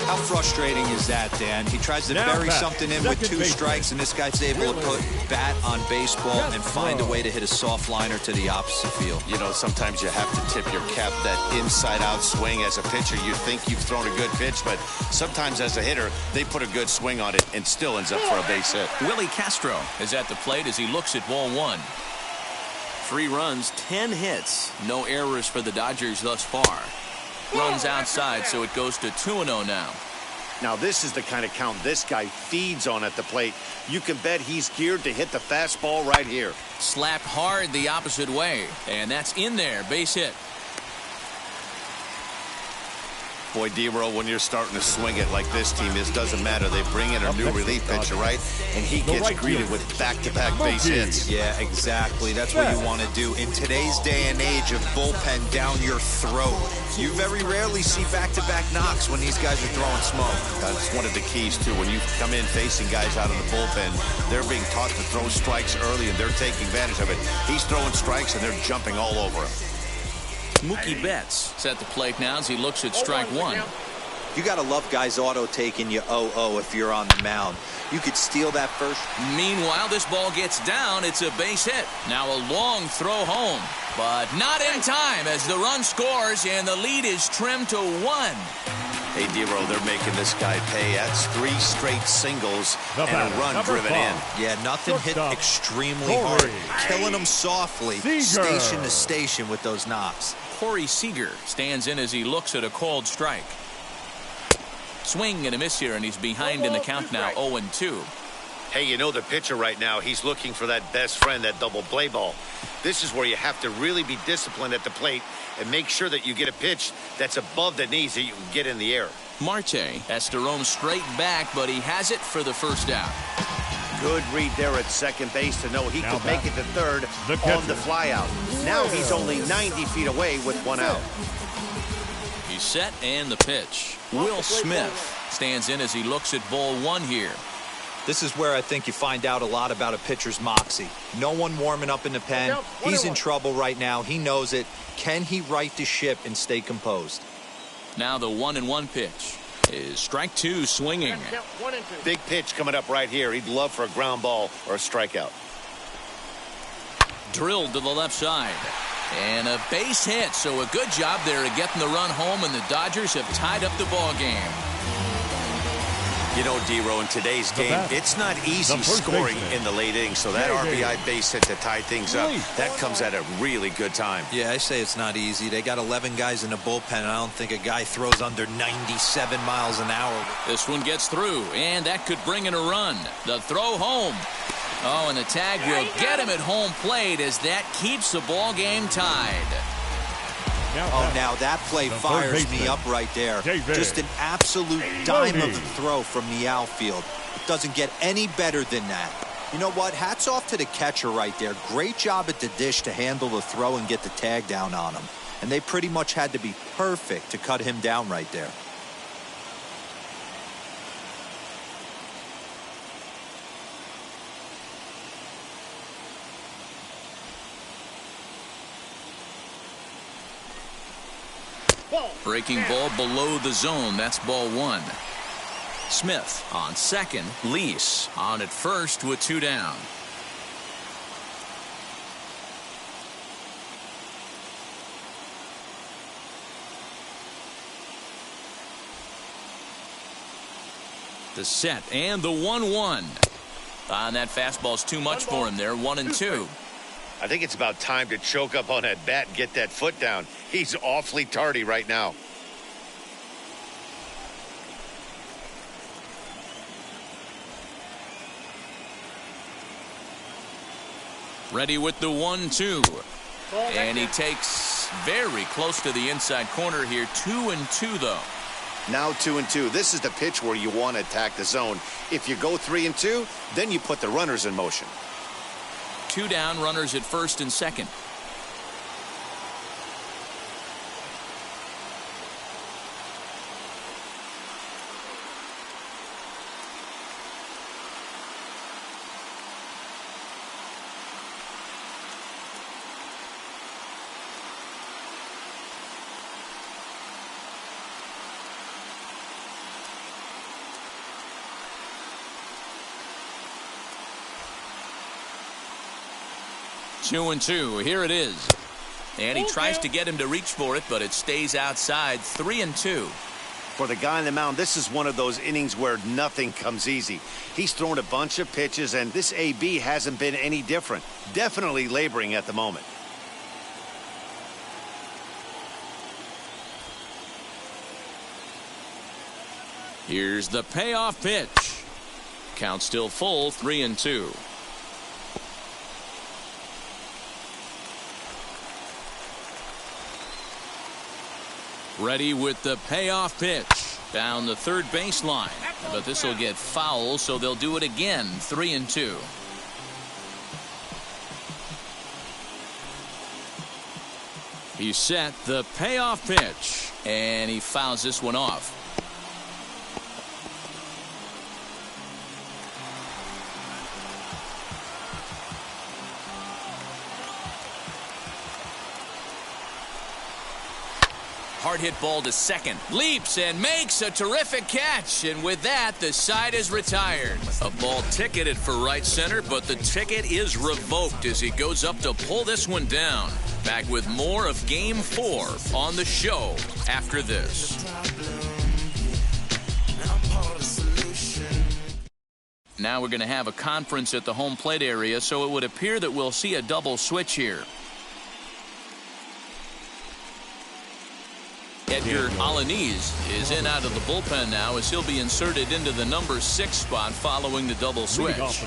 E: How frustrating is that, Dan? He tries to bury something in with 2 strikes, and this guy's able to put bat on baseball and find a way to hit a soft liner to the opposite field.
C: You know, sometimes you have to tip your cap that inside-out swing. As a pitcher, you think you've thrown a good pitch, but sometimes as a hitter, they put a good swing on it and still ends up for a base hit.
B: Willie Castro is at the plate as he looks at ball 1. 3 runs, 10 hits. No errors for the Dodgers thus far. Runs outside, so it goes to 2-0 now.
C: Now, this is the kind of count this guy feeds on at the plate. You can bet he's geared to hit the fastball right here.
B: Slapped hard the opposite way, and that's in there. Base hit.
C: Boy, D-Roll, when you're starting to swing it like this team is, doesn't matter. They bring in a new relief pitcher, right? And he gets greeted with back-to-back base hits.
E: Yeah, exactly. That's what you want to do. In today's day and age of bullpen down your throat, you very rarely see back-to-back knocks when these guys are throwing smoke.
C: That's one of the keys, too. When you come in facing guys out of the bullpen, they're being taught to throw strikes early, and they're taking advantage of it. He's throwing strikes, and they're jumping all over him.
B: Mookie Betts is at the plate now as he looks at strike 1.
E: You got to love guys auto-taking you 0-0 if you're on the mound. You could steal that first.
B: Meanwhile, this ball gets down. It's a base hit. Now a long throw home, but not in time as the run scores and the lead is trimmed to 1.
C: Hey, D-Row, they're making this guy pay. That's 3 straight singles and a run driven in.
E: Yeah, nothing hit extremely hard. Killing them softly, station to station with those knocks.
B: Corey Seager stands in as he looks at a called strike. Swing and a miss here, and he's behind in the count now, 0-2.
C: Hey, you know the pitcher right now, he's looking for that best friend, that double play ball. This is where you have to really be disciplined at the plate and make sure that you get a pitch that's above the knees that you can get in the air.
B: Marte has to roam straight back, but he has it for the first out.
C: Good read there at second base to know he could make it to third on the fly out. Now he's only 90 feet away with 1 out.
B: He's set and the pitch. Will Smith stands in as he looks at ball 1 here.
E: This is where I think you find out a lot about a pitcher's moxie. No one warming up in the pen. He's in trouble right now. He knows it. Can he right the ship and stay composed?
B: Now the 1-1 pitch is strike 2 swinging.
C: Big pitch coming up right here. He'd love for a ground ball or a strikeout.
B: Drilled to the left side. And a base hit, so a good job there of getting the run home, and the Dodgers have tied up the ball game.
C: You know, D-Row, in today's game, it's not easy scoring in the late innings, so that RBI base hit to tie things up, that comes at a really good time.
E: Yeah, I say it's not easy. They got 11 guys in the bullpen, and I don't think a guy throws under 97 miles an hour.
B: This one gets through, and that could bring in a run. The throw home. Oh, and the tag will get him at home plate as that keeps the ball game tied.
E: Now that play fires me up right there. Just an absolute dime of a throw from the outfield. It doesn't get any better than that. You know what? Hats off to the catcher right there. Great job at the dish to handle the throw and get the tag down on him. And they pretty much had to be perfect to cut him down right there.
B: Breaking ball below the zone. That's ball 1. Smith on second. Lease on at first with 2 down. The set and the 1-1. And that fastball's too much for him there. 1-2.
C: I think it's about time to choke up on that bat and get that foot down. He's awfully tardy right now.
B: Ready with the 1-2. And he takes very close to the inside corner here. 2-2 though.
C: Now 2-2. This is the pitch where you want to attack the zone. If you go 3-2, then you put the runners in motion.
B: 2 down, runners at first and second. Two and 2. Here it is. And he tries to get him to reach for it, but it stays outside. 3-2.
C: For the guy on the mound, this is one of those innings where nothing comes easy. He's thrown a bunch of pitches, and this AB hasn't been any different. Definitely laboring at the moment.
B: Here's the payoff pitch. Count still full. 3-2. Ready with the payoff pitch down the third baseline, but this will get foul, so they'll do it again. 3-2. He set the payoff pitch, and he fouls this one off. hard hit ball to second. Leaps and makes a terrific catch. And with that, the side is retired. A ball ticketed for right center, but the ticket is revoked as he goes up to pull this one down. Back with more of Game 4 on the show after this. Now we're going to have a conference at the home plate area, so it would appear that we'll see a double switch here. Edgar Alanis is in out of the bullpen now as he'll be inserted into the number 6 spot following the double switch.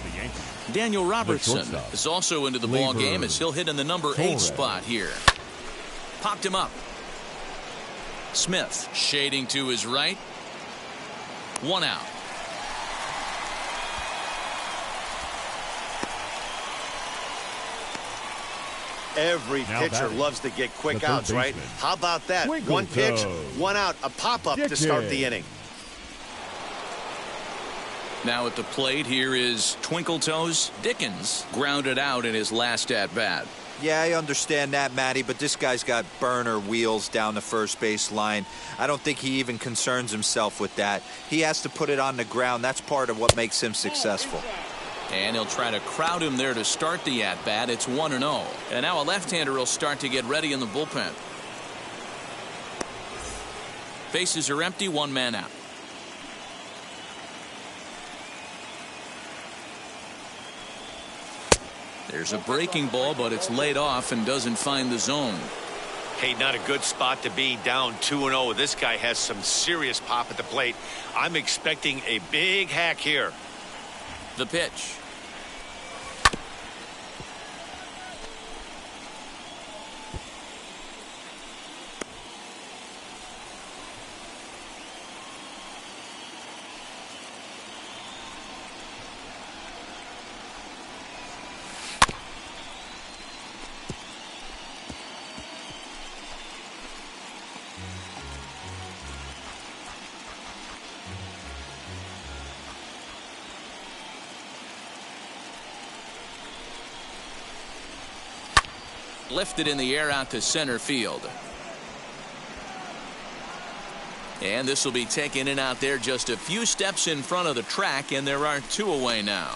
B: Daniel Robertson is also into the ball game as he'll hit in the number 8 spot here. Popped him up. Smith shading to his right. 1 out.
C: Every pitcher loves to get quick outs, right? How about that? One pitch, 1 out, a pop-up to start the inning.
B: Now at the plate, here is Twinkle Toes Dickens, grounded out in his last at-bat.
E: Yeah, I understand that, Matty, but this guy's got burner wheels down the first base line. I don't think he even concerns himself with that. He has to put it on the ground. That's part of what makes him successful.
B: And he'll try to crowd him there to start the at-bat. It's 1-0. And now a left-hander will start to get ready in the bullpen. Bases are empty, 1 man out. There's a breaking ball, but it's laid off and doesn't find the zone.
C: Hey, not a good spot to be, down 2-0. This guy has some serious pop at the plate. I'm expecting a big hack here.
B: The pitch. Lifted in the air out to center field. And this will be taken in out there just a few steps in front of the track, and there are 2 away now.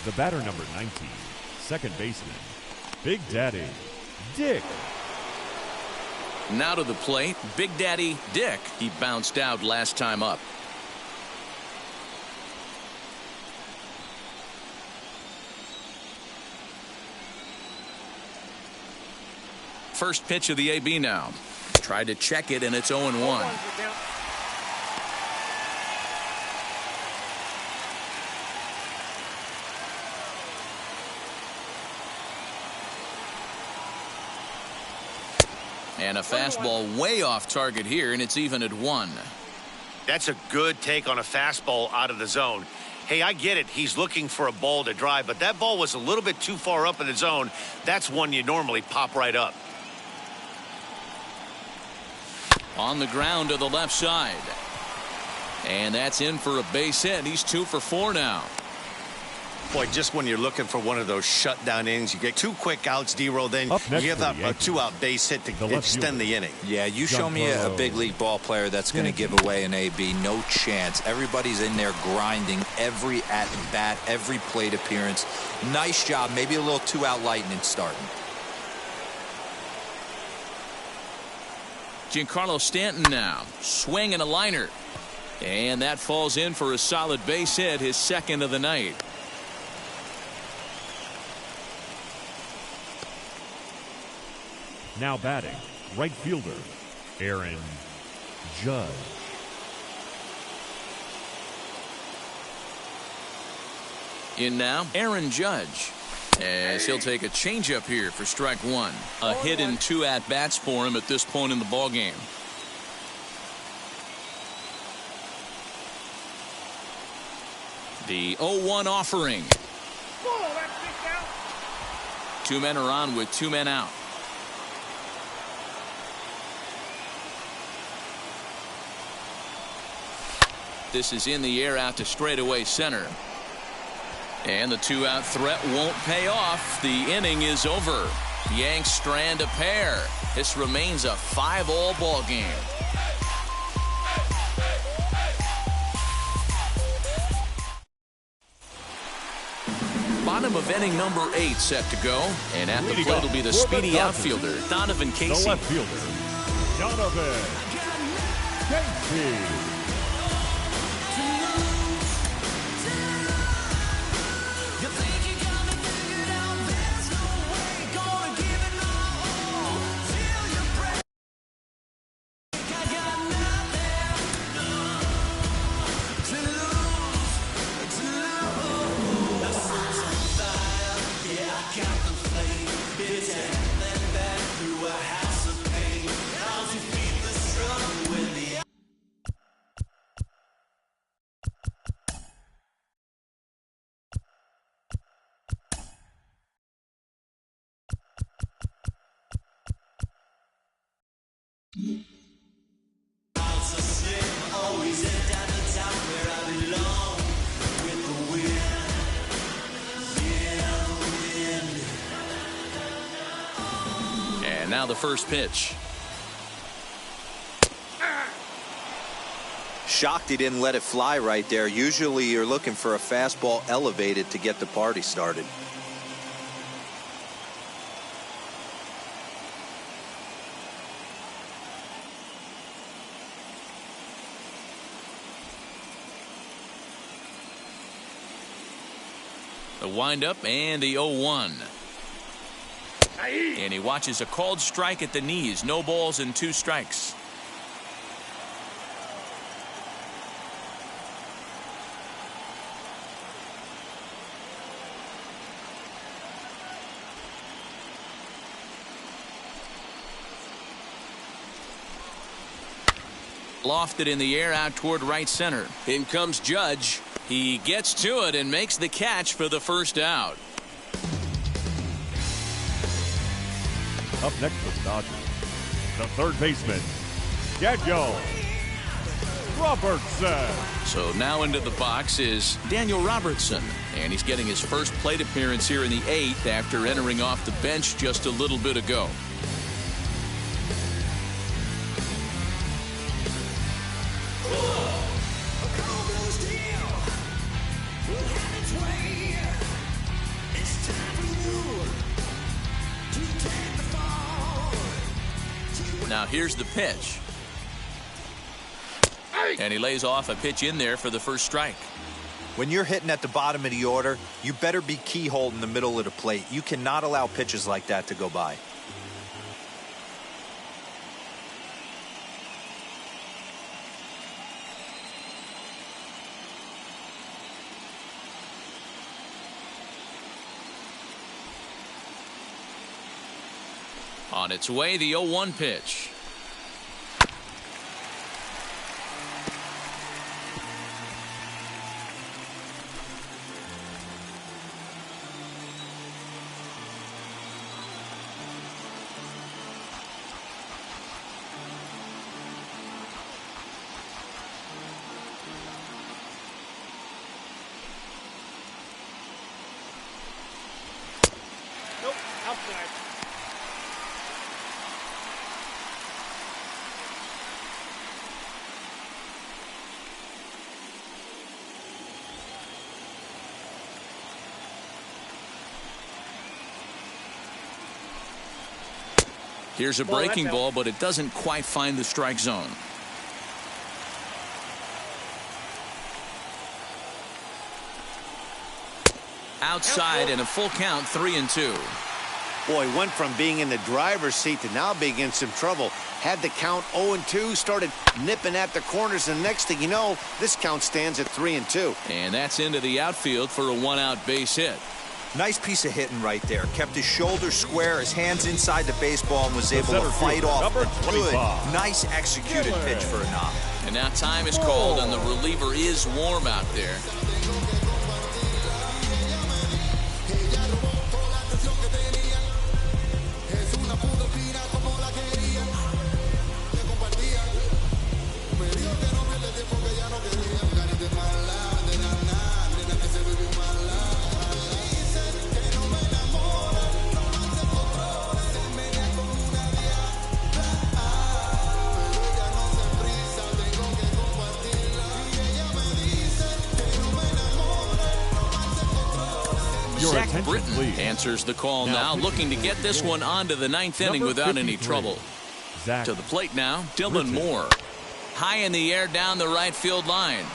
D: The batter, number 19, second baseman, Big Daddy Dick.
B: Now to the plate, Big Daddy Dick. He bounced out last time up. First pitch of the AB now. Tried to check it, and it's 0-1. And a fastball way off target here, and it's even at 1.
C: That's a good take on a fastball out of the zone. Hey, I get it. He's looking for a ball to drive, but that ball was a little bit too far up in the zone. That's one you normally pop right up.
B: On the ground to the left side. And that's in for a base hit. He's 2 for 4 now.
C: Boy, just when you're looking for one of those shutdown innings, you get 2 quick outs, D-Roll, then you give up a 2-out base hit to extend the inning.
E: Yeah, you show me a big league ball player that's going to give away an AB. No chance. Everybody's in there grinding every at-bat, every plate appearance. Nice job. Maybe a little 2-out lightning starting.
B: Giancarlo Stanton now. Swing and a liner. And that falls in for a solid base hit, his second of the night.
D: Now batting, right fielder, Aaron Judge.
B: In now, Aaron Judge. As he'll take a changeup here for strike 1. A hit in 2 at-bats for him at this point in the ballgame. The 0-1 offering. 2 men are on with 2 men out. This is in the air out to straightaway center. And the 2-out threat won't pay off. The inning is over. The Yanks strand a pair. This remains a 5-all ball game. Bottom of inning number 8 set to go. And at the plate will be the speedy outfielder, Donovan Casey.
D: The left fielder, Donovan Casey.
B: And now the first pitch.
E: Shocked he didn't let it fly right there. Usually you're looking for a fastball elevated to get the party started.
B: The windup and the 0-1. And he watches a called strike at the knees. No balls and 2 strikes. Lofted in the air out toward right center.
F: In comes Judge.
B: He gets to it and makes the catch for the first out.
D: Up next for the Dodgers, the third baseman, Daniel Robertson.
B: So now into the box is Daniel Robertson, and he's getting his first plate appearance here in the 8th after entering off the bench just a little bit ago. Now here's the pitch. And he lays off a pitch in there for the first strike.
E: When you're hitting at the bottom of the order, you better be keyhole in the middle of the plate. You cannot allow pitches like that to go by.
B: On its way, the 0-1 pitch.
H: Nope, outside.
B: Here's a breaking ball, but it doesn't quite find the strike zone. Outside and a full count, 3-2.
C: Boy, went from being in the driver's seat to now being in some trouble. Had the count 0-2, started nipping at the corners, and next thing you know, this count stands at 3-2.
B: And that's into the outfield for a 1-out base hit.
E: Nice piece of hitting right there. Kept his shoulders square, his hands inside the baseball, and was able to fight off a good, nice executed pitch for a knock.
B: And now time is called, and the reliever is warm out there. Zach Britton
D: please.
B: answers the call now, looking to get this one onto the ninth inning without any trouble.
D: Zach
B: To the plate now, Dylan
D: Britton.
B: Moore. High in the air down the right field line.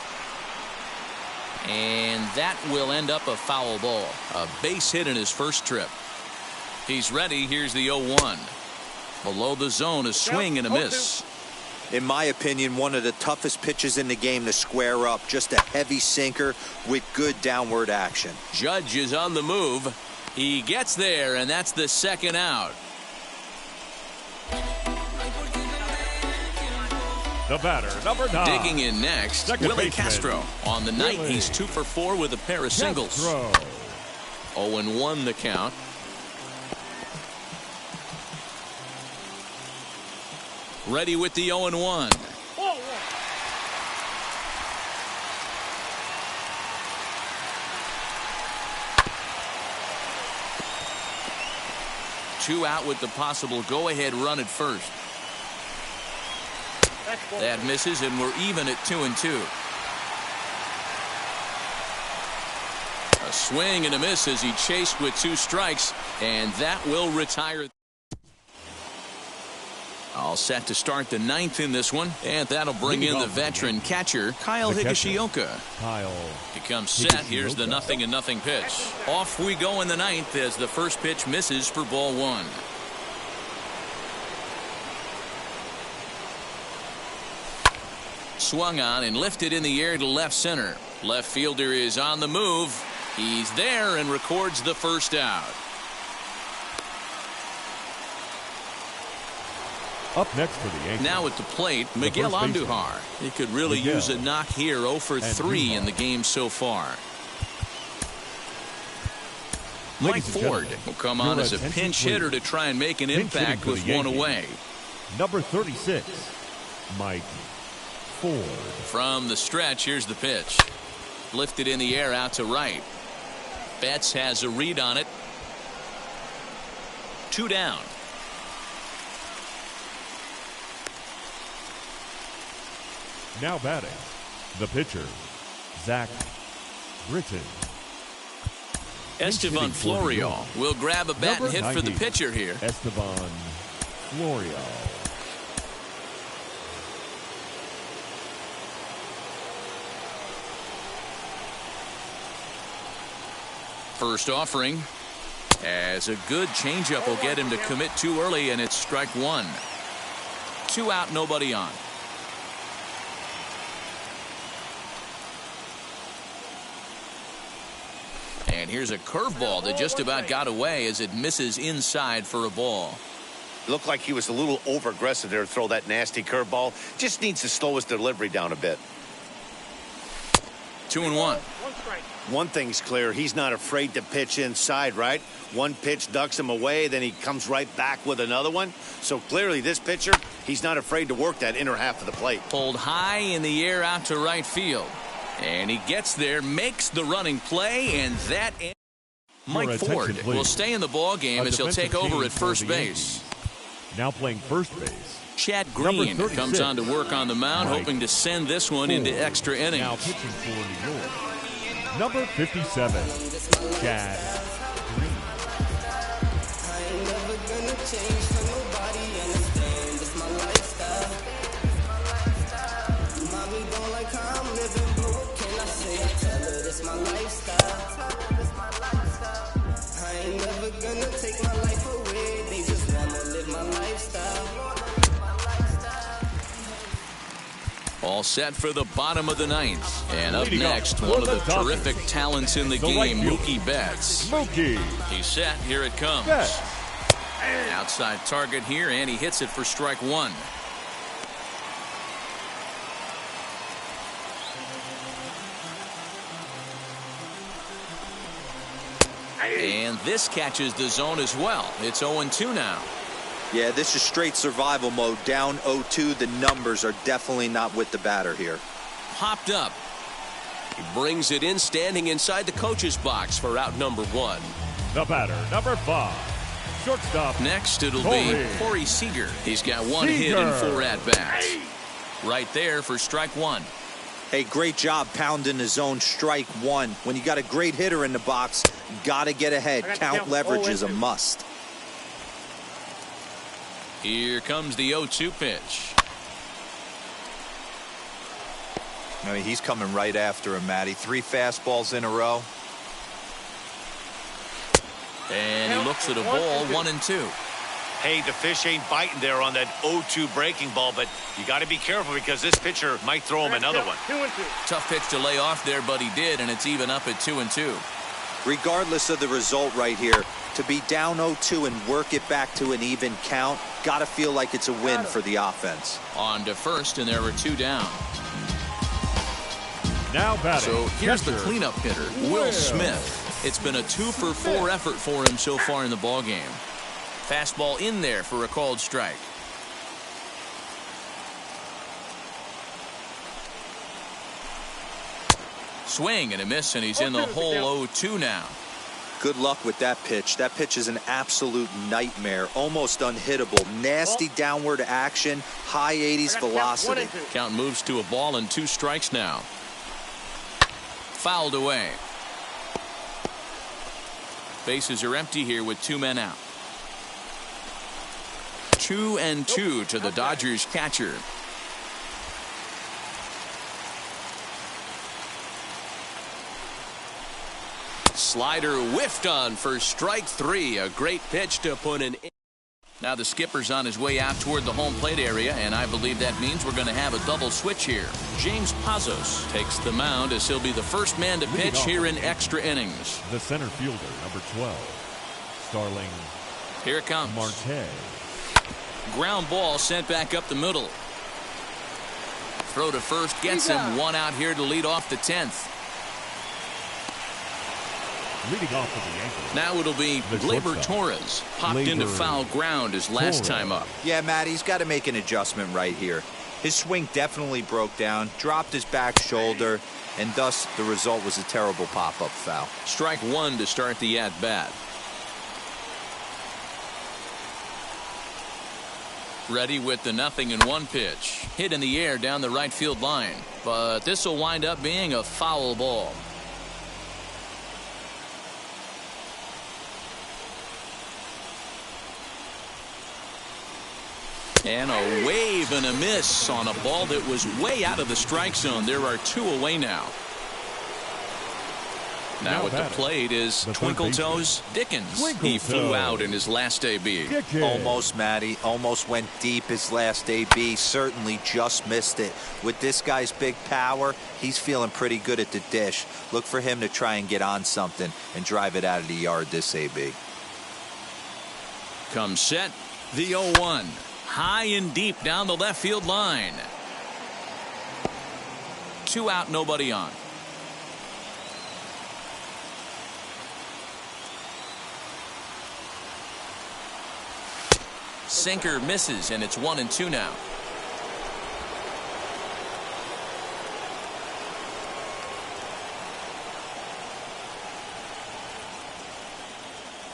B: And that will end up a foul ball. A base hit in his first trip. He's ready. Here's the 0-1. Below the zone, a swing and a miss.
E: In my opinion, one of the toughest pitches in the game to square up. Just a heavy sinker with good downward action.
B: Judge is on the move. He gets there, and that's the second out.
D: The batter, number 9.
B: Digging in next,
D: Second
B: Willie
D: baseman,
B: Castro. On the night,
D: Willie
B: he's 2 for 4 with a pair of singles. 0-1 the count. Ready with the 0-1. Two out with the possible go-ahead run at first. That misses, and we're even at 2-2. A swing and a miss as he chased with 2 strikes, and that will retire. All set to start the 9th in this one, and that'll bring in the veteran catcher, Kyle Higashioka. He comes set. Here's the 0-0 pitch. Off we go in the 9th as the first pitch misses for ball 1. Swung on and lifted in the air to left center. Left fielder is on the move. He's there and records the first out.
D: Up next for the Yankees.
B: Now at the plate, Miguel Andujar. He could really use a knock here. 0 for 3 in the game so far. Mike Ford will come on as a pinch hitter to try and make an impact with 1 away.
D: Number 36, Mike Ford.
B: From the stretch, here's the pitch. Lifted in the air out to right. Betts has a read on it. 2 down.
D: Now batting, the pitcher, Zach Britton.
B: Estevan Florial will grab a bat and hit for the pitcher here.
D: Estevan Florial.
B: First offering, as a good changeup will get him to commit too early, and it's strike 1. 2 out, nobody on. And here's a curveball that just about got away as it misses inside for a ball.
C: Looked like he was a little over aggressive there to throw that nasty curveball. Just needs to slow his delivery down a bit.
B: 2-1.
C: One thing's clear, he's not afraid to pitch inside, right? One pitch ducks him away, then he comes right back with another one. So clearly this pitcher, he's not afraid to work that inner half of the plate.
B: Pulled high in the air out to right field. And he gets there, makes the running play, and that ends. Mike Ford will stay in the ball game as he'll take over at first base.
D: Now playing first base,
B: Chad Green comes on to work on the mound, hoping to send this one into extra innings.
D: Now pitching for New York, number 57, Chad Green.
B: All set for the bottom of the 9th. And up next, one of the terrific talents in the game, Mookie Betts. He's set. Here it comes. Outside target here, and he hits it for strike 1. And this catches the zone as well. It's 0-2 now.
E: Yeah, this is straight survival mode. Down 0-2. The numbers are definitely not with the batter here.
B: Popped up.
F: He brings it in, standing inside the coach's box for out number 1.
D: The batter, number 5, shortstop.
B: Next, it'll be Corey Seager. He's got 1 hit and 4 at-bats. Right there for strike 1.
E: Hey, great job pounding the zone. Strike one. When you got a great hitter in the box, got to get ahead. Count leverage is a must.
B: Here comes the 0-2 pitch.
E: I mean, he's coming right after him, Matty. 3 fastballs in a row.
B: And he looks at a ball, 1-2.
C: Hey, the fish ain't biting there on that 0-2 breaking ball, but you got to be careful because this pitcher might throw him another one.
H: 2-2.
B: Tough pitch to lay off there, but he did, and it's even up at 2-2.
E: Regardless of the result right here, to be down 0-2 and work it back to an even count, got to feel like it's a win for the offense.
B: On to first, and there were 2 down.
D: Now batting.
B: So here's the
D: catcher,
B: cleanup hitter, Will Smith. It's been a 2-for-4 effort for him so far in the ballgame. Fastball in there for a called strike. Swing and a miss, and he's in the hole 0-2 now.
E: Good luck with that pitch. That pitch is an absolute nightmare. Almost unhittable. Nasty downward action. High 80s velocity.
B: Count moves to a ball and 2 strikes now. Fouled away. Bases are empty here with 2 men out. 2-2 to the Dodgers catcher. Slider whiffed on for strike 3. A great pitch to put an. Now the skipper's on his way out toward the home plate area, and I believe that means we're going to have a double switch here. James Pazos takes the mound as he'll be the first man to pitch here in extra innings.
D: The center fielder, number 12, Starling.
B: Here it comes.
D: Marte.
B: Ground ball sent back up the middle. Throw to first gets him. 1 out here to lead off the 10th.
D: Leading off for the Yankees.
B: Now it'll be Gleyber Torres. Popped into foul ground his last time up.
E: Yeah, Matt, he's got to make an adjustment right here. His swing definitely broke down, dropped his back shoulder, and thus the result was a terrible pop-up foul.
B: Strike 1 to start the at-bat. Ready with the 0-1 pitch. Hit in the air down the right field line. But this will wind up being a foul ball. And a wave and a miss on a ball that was way out of the strike zone. There are 2 away now. Now at the plate is Twinkle Toes Dickens. He flew out in his last AB.
E: Almost, Matty. Almost went deep his last AB. Certainly just missed it. With this guy's big power, he's feeling pretty good at the dish. Look for him to try and get on something and drive it out of the yard this AB.
B: Comes set. The 0-1. High and deep down the left field line. 2 out, nobody on. Sinker misses, and it's 1-2 now.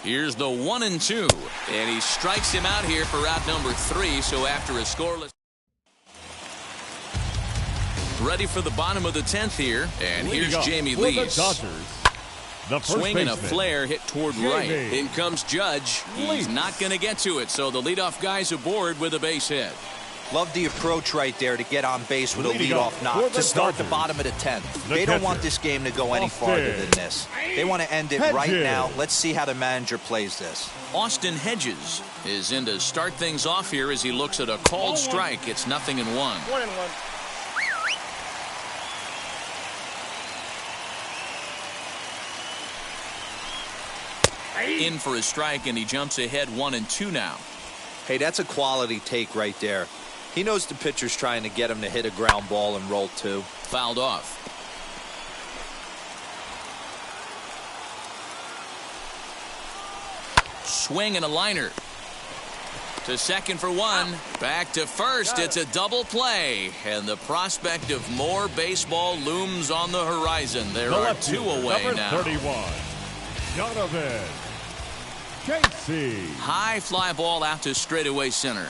B: Here's the 1-2, and he strikes him out here for out number 3. So after a scoreless. Ready for the bottom of the 10th here, and here's Jamie Lees. Swing and a flare hit toward right. In comes Judge. He's not going to get to it, so the leadoff guy's aboard with a base hit.
E: Love the approach right there to get on base with a leadoff knock to start the bottom of the 10th. They don't want this game to go any farther than this. They want to end it right now. Let's see how the manager plays this.
B: Austin Hedges is in to start things off here as he looks at a called strike. It's 0-1.
H: 1-1.
B: In for a strike, and he jumps ahead 1-2 now.
E: Hey, that's a quality take right there. He knows the pitcher's trying to get him to hit a ground ball and roll 2.
B: Fouled off. Swing and a liner. To second for 1. Back to first. It's a double play. And the prospect of more baseball looms on the horizon. There are 2 away now.
D: Number 31, Donovan Casey.
B: High fly ball out to straightaway center.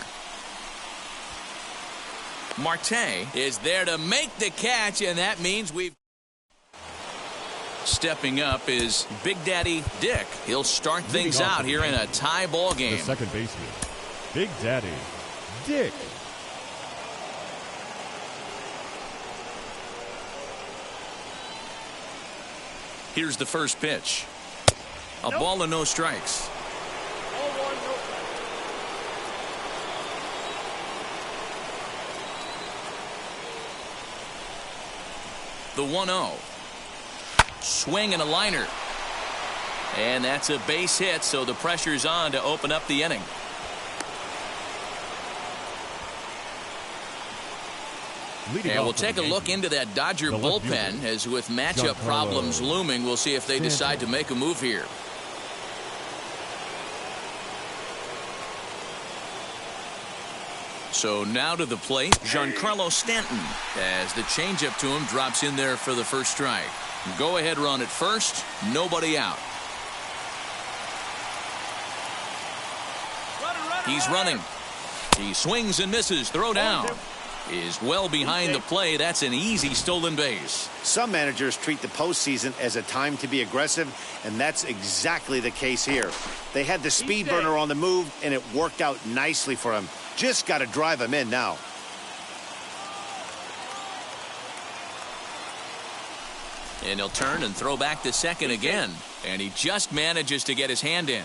B: Marte is there to make the catch, and that means we've... Stepping up is Big Daddy Dick. He'll start things out here in a tie ball game.
D: The second baseman, Big Daddy Dick.
B: Here's the first pitch. A ball and no strikes. The 1-0. Swing and a liner. And that's a base hit, so the pressure's on to open up the inning. And we'll take a look into that Dodger bullpen, as with matchup problems looming, we'll see if they decide to make a move here. So now to the plate, Giancarlo Stanton, as the changeup to him drops in there for the first strike. Go ahead run at first, nobody out. He's running. He swings and misses. Throw down. Is well behind the play. That's an easy stolen base.
C: Some managers treat the postseason as a time to be aggressive, and that's exactly the case here. They had the speed burner on the move, and it worked out nicely for him. Just got to drive him in now.
B: And he'll turn and throw back to second again. And he just manages to get his hand in.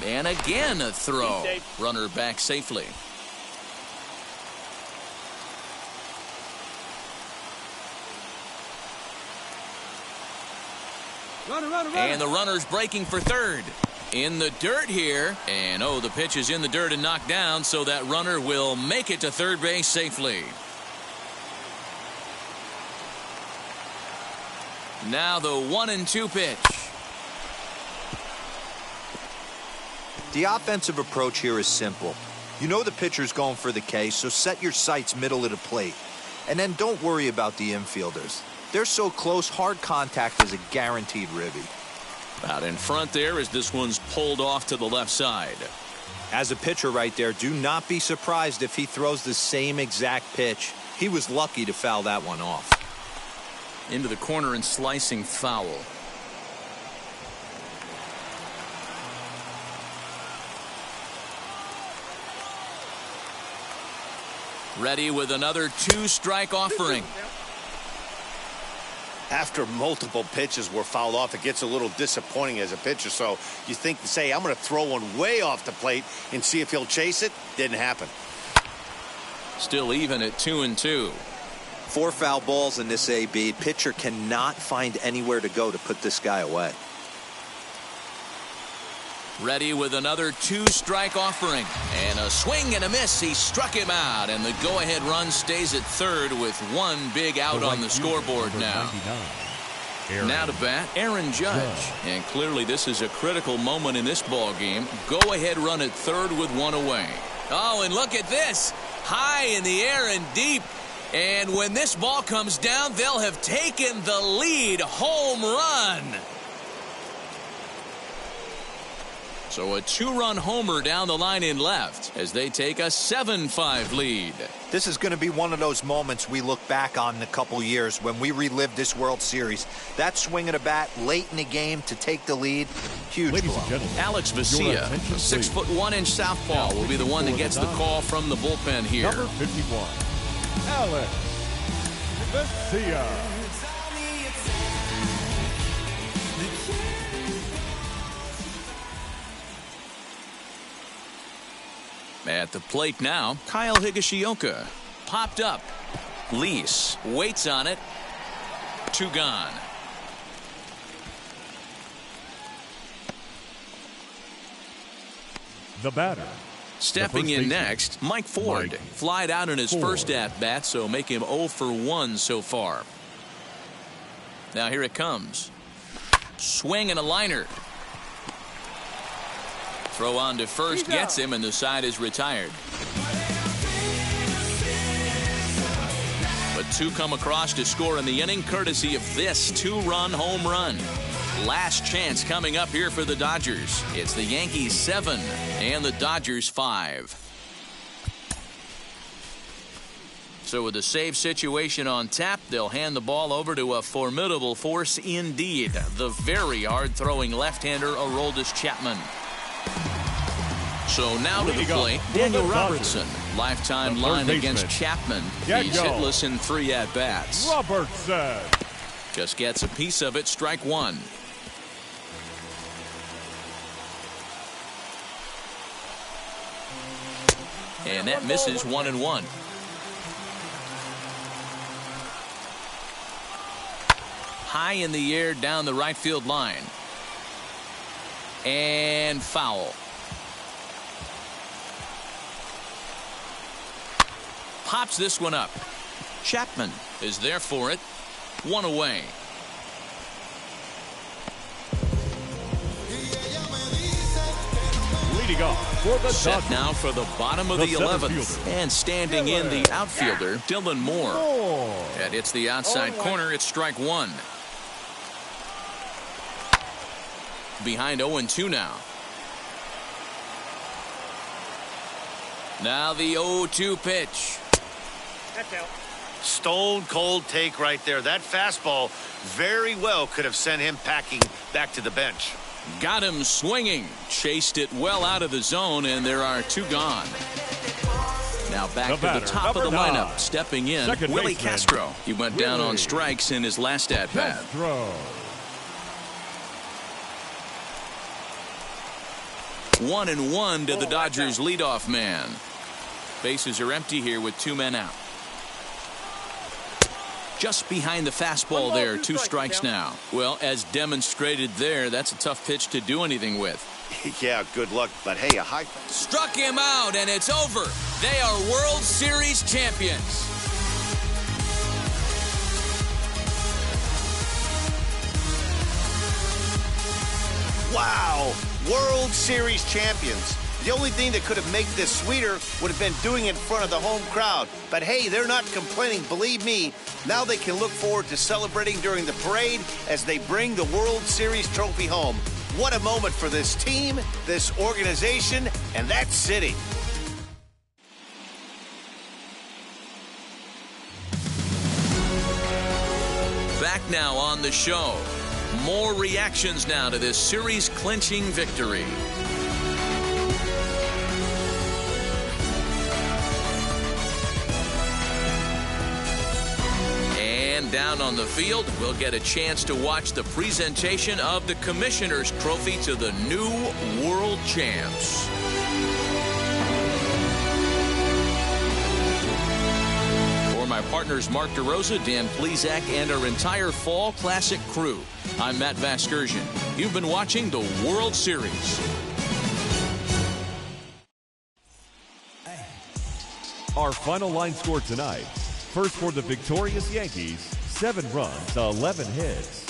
B: And again a throw. Runner back safely. And the runner's breaking for third. In the dirt here. And oh, the pitch is in the dirt and knocked down, so that runner will make it to third base safely. Now the 1-2 pitch.
E: The offensive approach here is simple. You know the pitcher's going for the K, so set your sights middle of the plate. And then don't worry about the infielders. They're so close, hard contact is a guaranteed ribby.
B: Out in front there as this one's pulled off to the left side.
E: As a pitcher right there, do not be surprised if he throws the same exact pitch. He was lucky to foul that one off.
B: Into the corner and slicing foul. Ready with another two-strike offering.
C: After multiple pitches were fouled off, it gets a little disappointing as a pitcher. So you think to say, I'm going to throw one way off the plate and see if he'll chase it. Didn't happen.
B: Still even at 2-2.
E: 4 foul balls in this AB. Pitcher cannot find anywhere to go to put this guy away.
B: Ready with another two-strike offering. And a swing and a miss. He struck him out. And the go-ahead run stays at third with one big out on the scoreboard now. Now to bat, Aaron Judge. And clearly this is a critical moment in this ball game. Go-ahead run at third with one away. Oh, and look at this. High in the air and deep. And when this ball comes down, they'll have taken the lead. Home run. So a 2-run homer down the line in left as they take a 7-5 lead.
E: This is going to be one of those moments we look back on in a couple years when we relive this World Series. That swing of the bat late in the game to take the lead, huge
D: Ladies
E: blow.
D: and gentlemen,
B: Alex Vesia, 6'1" southpaw, will be the one that gets the call from the bullpen here.
D: Number 51, Alex Vesia.
B: At the plate now, Kyle Higashioka. Popped up. Lease waits on it. 2 gone.
D: The batter.
B: Stepping in next, Mike Ford. Flied out in his first at-bat, so make him 0 for 1 so far. Now here it comes. Swing and a liner. Throw on to first gets him, and the side is retired. But 2 come across to score in the inning, courtesy of this 2-run home run. Last chance coming up here for the Dodgers. It's the Yankees 7 and the Dodgers 5. So with a save situation on tap, they'll hand the ball over to a formidable force indeed, the very hard-throwing left-hander Aroldis Chapman. So now to the plate, Daniel Robertson. Lifetime line against Chapman. He's hitless in 3 at-bats.
D: Robertson
B: just gets a piece of it, strike 1. And that misses 1-1. High in the air down the right field line. And foul. Pops this one up. Chapman is there for it. 1 away.
D: leading off for the
B: Set
D: Dodgers.
B: now for the bottom of the 11th. And standing in the outfielder, Dylan Moore. And it's the outside corner. It's strike 1. Behind 0-2 now. Now the 0-2 pitch.
H: That's out.
C: Stone cold take right there. That fastball very well could have sent him packing back to the bench.
B: Got him swinging. Chased it well out of the zone, and there are 2 gone. Now back to the top of the lineup. Stepping in, Willie Castro. He went down on strikes in his last at-bat. 1-1 to the Dodgers leadoff man. Bases are empty here with 2 men out. Just behind the fastball there, 2 strikes now. Well, as demonstrated there, that's a tough pitch to do anything with.
C: Yeah, good luck, but hey, a high...
B: Struck him out, and it's over. They are World Series champions.
C: Wow, World Series champions. The only thing that could have made this sweeter would have been doing it in front of the home crowd. But hey, they're not complaining, believe me. Now they can look forward to celebrating during the parade as they bring the World Series trophy home. What a moment for this team, this organization, and that city.
B: Back now on the show. More reactions now to this series-clinching victory. And down on the field, we'll get a chance to watch the presentation of the Commissioner's Trophy to the new World Champs. For my partners Mark DeRosa, Dan Plesac, and our entire Fall Classic crew, I'm Matt Vasgersian. You've been watching the World Series.
D: Our final line score tonight. First for the victorious Yankees, 7 runs, 11 hits.